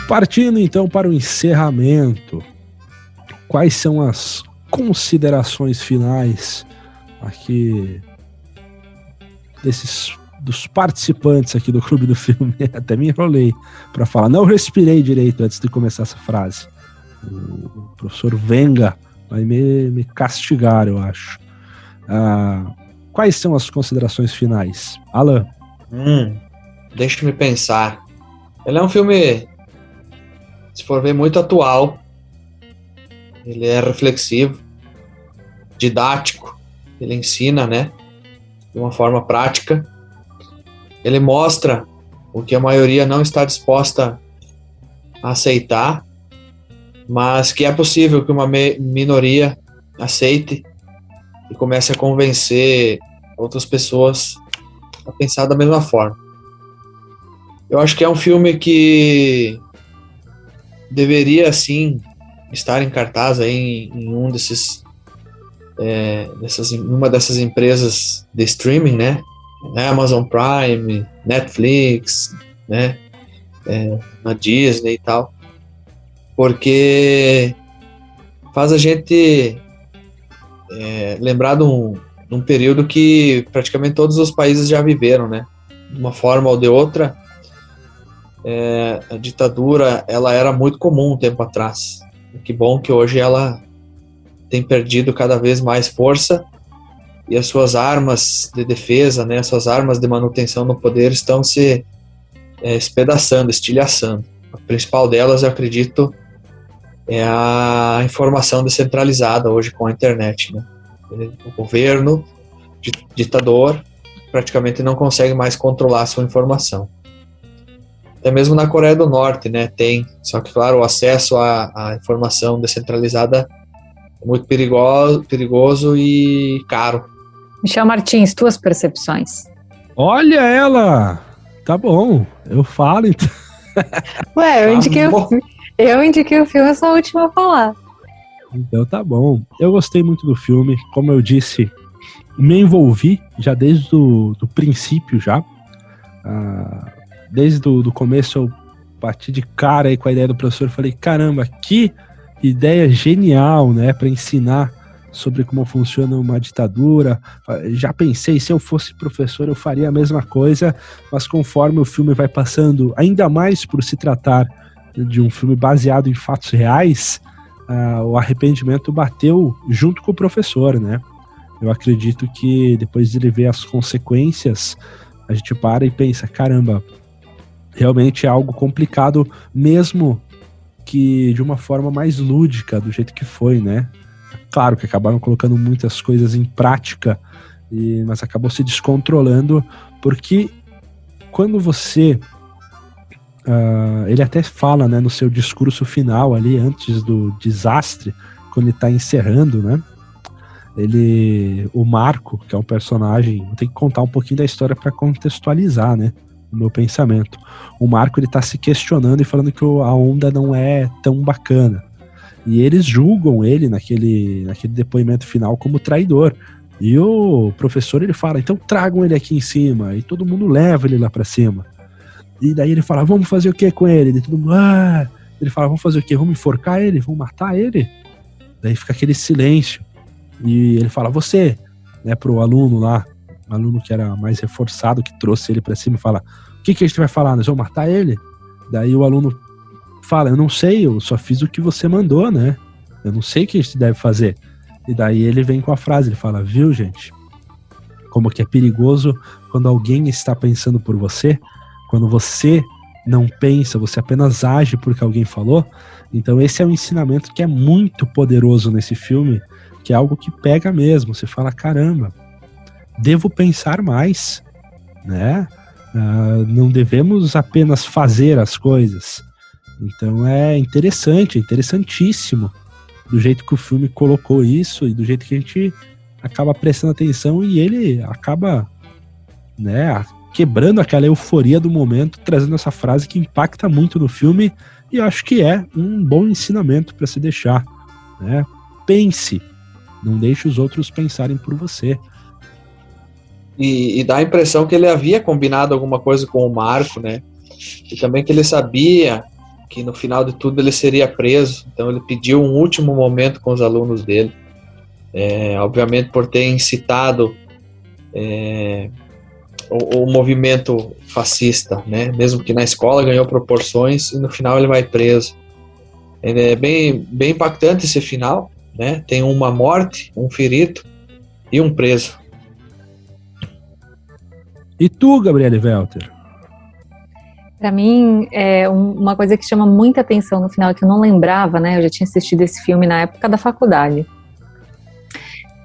Partindo então para o encerramento, quais são as considerações finais aqui dos participantes aqui do Clube do Filme? Até me enrolei para falar, não respirei direito antes de começar essa frase. O professor Venga vai me castigar, eu acho. Quais são as considerações finais? Alan? Deixa-me pensar. Ele é um filme, se for ver, muito atual. Ele é reflexivo, didático. Ele ensina, né, de uma forma prática. Ele mostra o que a maioria não está disposta a aceitar, mas que é possível que uma minoria aceite e comece a convencer outras pessoas a pensar da mesma forma. Eu acho que é um filme que deveria, sim, estar em cartaz aí em um uma dessas empresas de streaming, né? Amazon Prime, Netflix, né? Na Disney e tal. Porque faz a gente lembrar de um período que praticamente todos os países já viveram, né? De uma forma ou de outra, a ditadura ela era muito comum um tempo atrás. Que bom que hoje ela tem perdido cada vez mais força e as suas armas de defesa, né? As suas armas de manutenção no poder estão se espedaçando, estilhaçando. A principal delas, eu acredito, é a informação descentralizada hoje com a internet, né? O governo ditador praticamente não consegue mais controlar a sua informação. Até mesmo na Coreia do Norte, né, tem, só que claro, o acesso à informação descentralizada é muito perigoso e caro. Michel Martins, tuas percepções. Olha ela! Tá bom, eu falo então. Ué, eu indiquei o filme, eu sou a última a falar. Então tá bom. Eu gostei muito do filme. Como eu disse, me envolvi já desde o princípio já. Desde o começo eu bati de cara aí com a ideia do professor. Falei, caramba, que ideia genial, né? Para ensinar sobre como funciona uma ditadura. Já pensei, se eu fosse professor eu faria a mesma coisa, mas conforme o filme vai passando, ainda mais por se tratar de um filme baseado em fatos reais, o arrependimento bateu junto com o professor, né? Eu acredito que depois de ele ver as consequências, a gente para e pensa, caramba, realmente é algo complicado, mesmo que de uma forma mais lúdica, do jeito que foi, né? Claro que acabaram colocando muitas coisas em prática, mas acabou se descontrolando, porque quando você... ele até fala, né, no seu discurso final ali, antes do desastre, quando ele está encerrando, né? O Marco, que é um personagem... Vou ter que contar um pouquinho da história para contextualizar, né, o meu pensamento. O Marco, ele tá se questionando e falando que a onda não é tão bacana. E eles julgam ele naquele depoimento final como traidor. E o professor, ele fala, então tragam ele aqui em cima. E todo mundo leva ele lá pra cima. E daí ele fala, vamos fazer o que com ele? E todo mundo, Ele fala, vamos fazer o quê? Vamos enforcar ele? Vamos matar ele? Daí fica aquele silêncio. E ele fala, você, né, pro aluno lá, um aluno que era mais reforçado, que trouxe ele pra cima, e fala, o que a gente vai falar? Nós vamos matar ele? Daí o aluno fala, eu não sei, eu só fiz o que você mandou, né? Eu não sei o que a gente deve fazer. E daí ele vem com a frase, ele fala, viu, gente? Como que é perigoso quando alguém está pensando por você, quando você não pensa, você apenas age porque alguém falou. Então esse é um ensinamento que é muito poderoso nesse filme, que é algo que pega mesmo. Você fala, caramba, devo pensar mais, né? Não devemos apenas fazer as coisas. Então é interessante, interessantíssimo do jeito que o filme colocou isso e do jeito que a gente acaba prestando atenção, e ele acaba, né, quebrando aquela euforia do momento, trazendo essa frase que impacta muito no filme, e eu acho que é um bom ensinamento para se deixar, né? Pense, não deixe os outros pensarem por você. E dá a impressão que ele havia combinado alguma coisa com o Marco, né? E também que ele sabia que no final de tudo ele seria preso, então ele pediu um último momento com os alunos dele, obviamente por ter incitado o movimento fascista, né? Mesmo que na escola ganhou proporções e no final ele vai preso. É bem impactante esse final, né? Tem uma morte, um ferido e um preso. E tu, Gabriele Welter? Para mim, uma coisa que chama muita atenção no final, que eu não lembrava, né? Eu já tinha assistido esse filme na época da faculdade.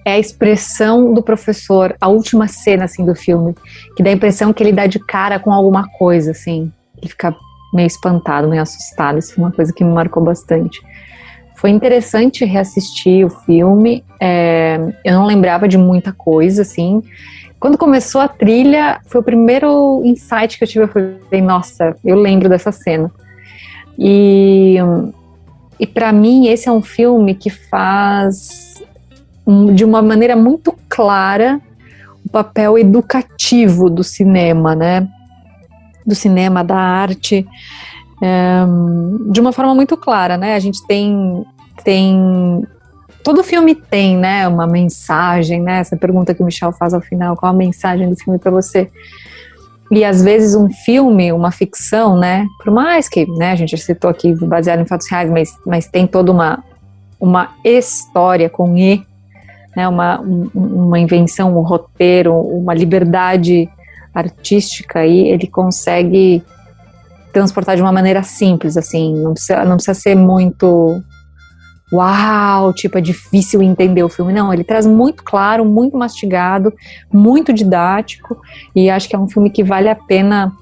É a expressão do professor, a última cena, assim, do filme, que dá a impressão que ele dá de cara com alguma coisa, assim. Ele fica meio espantado, meio assustado. Isso foi uma coisa que me marcou bastante. Foi interessante reassistir o filme. Eu não lembrava de muita coisa, assim. Quando começou a trilha, foi o primeiro insight que eu tive. Eu falei, nossa, eu lembro dessa cena. E para mim, esse é um filme que faz, de uma maneira muito clara, o papel educativo do cinema, né? Do cinema, da arte, de uma forma muito clara, né? A gente tem todo filme tem, né, uma mensagem, né? Essa pergunta que o Michel faz ao final, qual a mensagem do filme para você? E às vezes um filme, uma ficção, né, por mais que, né, a gente já citou aqui baseado em fatos reais, mas tem toda uma história com E, né, uma invenção, um roteiro, uma liberdade artística, e ele consegue transportar de uma maneira simples, assim, não precisa ser muito uau, tipo, é difícil entender o filme. Não, ele traz muito claro, muito mastigado, muito didático, e acho que é um filme que vale a pena,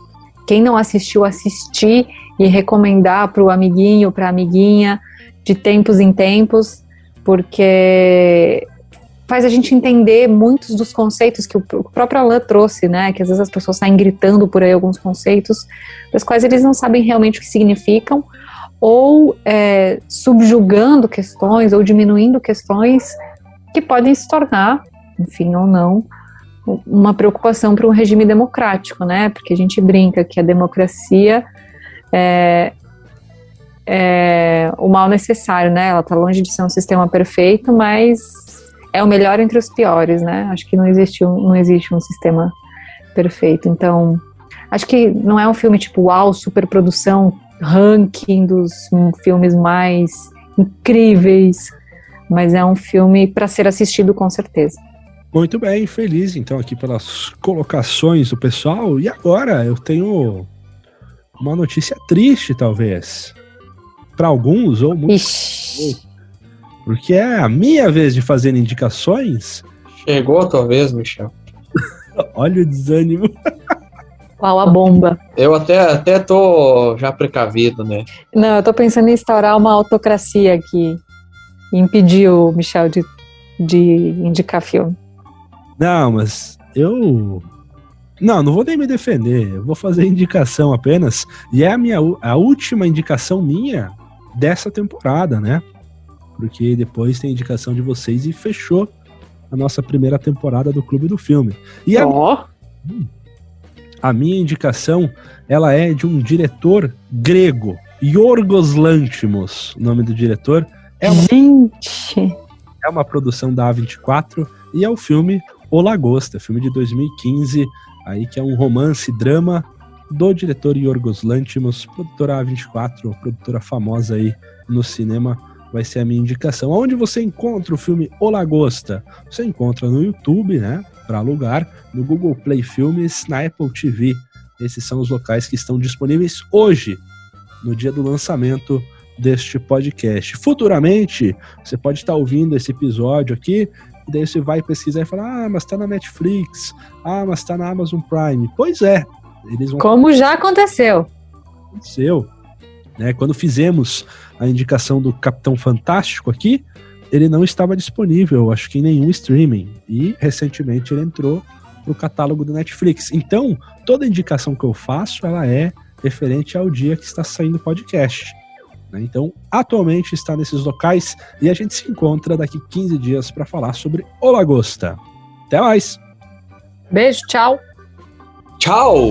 quem não assistiu, assistir e recomendar para o amiguinho, para a amiguinha, de tempos em tempos, porque faz a gente entender muitos dos conceitos que o próprio Alain trouxe, né, que às vezes as pessoas saem gritando por aí alguns conceitos, das quais eles não sabem realmente o que significam, ou subjugando questões, ou diminuindo questões que podem se tornar, enfim, ou não, uma preocupação para um regime democrático, né? Porque a gente brinca que a democracia é o mal necessário, né? Ela está longe de ser um sistema perfeito, mas é o melhor entre os piores, né? Acho que não existe um sistema perfeito. Então, acho que não é um filme tipo, uau, superprodução, ranking dos filmes mais incríveis, mas é um filme para ser assistido com certeza. Muito bem, feliz então aqui pelas colocações do pessoal. E agora eu tenho uma notícia triste, talvez, para alguns ou muitos, porque é a minha vez de fazer indicações. Chegou a tua vez, Michel. Olha o desânimo. Qual a bomba? Eu até tô já precavido, né? Não, eu tô pensando em instaurar uma autocracia aqui e impedir o Michel de indicar filme. Não, mas eu... Não vou nem me defender. Eu vou fazer indicação apenas. E é a última indicação minha dessa temporada, né? Porque depois tem indicação de vocês e fechou a nossa primeira temporada do Clube do Filme. E a minha indicação, ela é de um diretor grego, Yorgos Lanthimos, o nome do diretor. Gente! É uma produção da A24 e é o filme O Lagosta, filme de 2015, aí que é um romance-drama do diretor Yorgos Lanthimos, produtora A24, produtora famosa aí no cinema, vai ser a minha indicação. Onde você encontra o filme O Lagosta? Você encontra no YouTube, né, para alugar, no Google Play Filmes, na Apple TV. Esses são os locais que estão disponíveis hoje, no dia do lançamento deste podcast. Futuramente, você pode estar ouvindo esse episódio aqui, e daí você vai pesquisar e falar, mas tá na Netflix, mas tá na Amazon Prime. Pois é. Eles vão... Como já aconteceu. Né? Quando fizemos a indicação do Capitão Fantástico aqui, ele não estava disponível, acho que em nenhum streaming. E recentemente ele entrou pro catálogo do Netflix. Então, toda indicação que eu faço, ela é referente ao dia que está saindo o podcast. Então, atualmente está nesses locais e a gente se encontra daqui 15 dias para falar sobre O Lagosta. Até mais! Beijo, tchau! Tchau!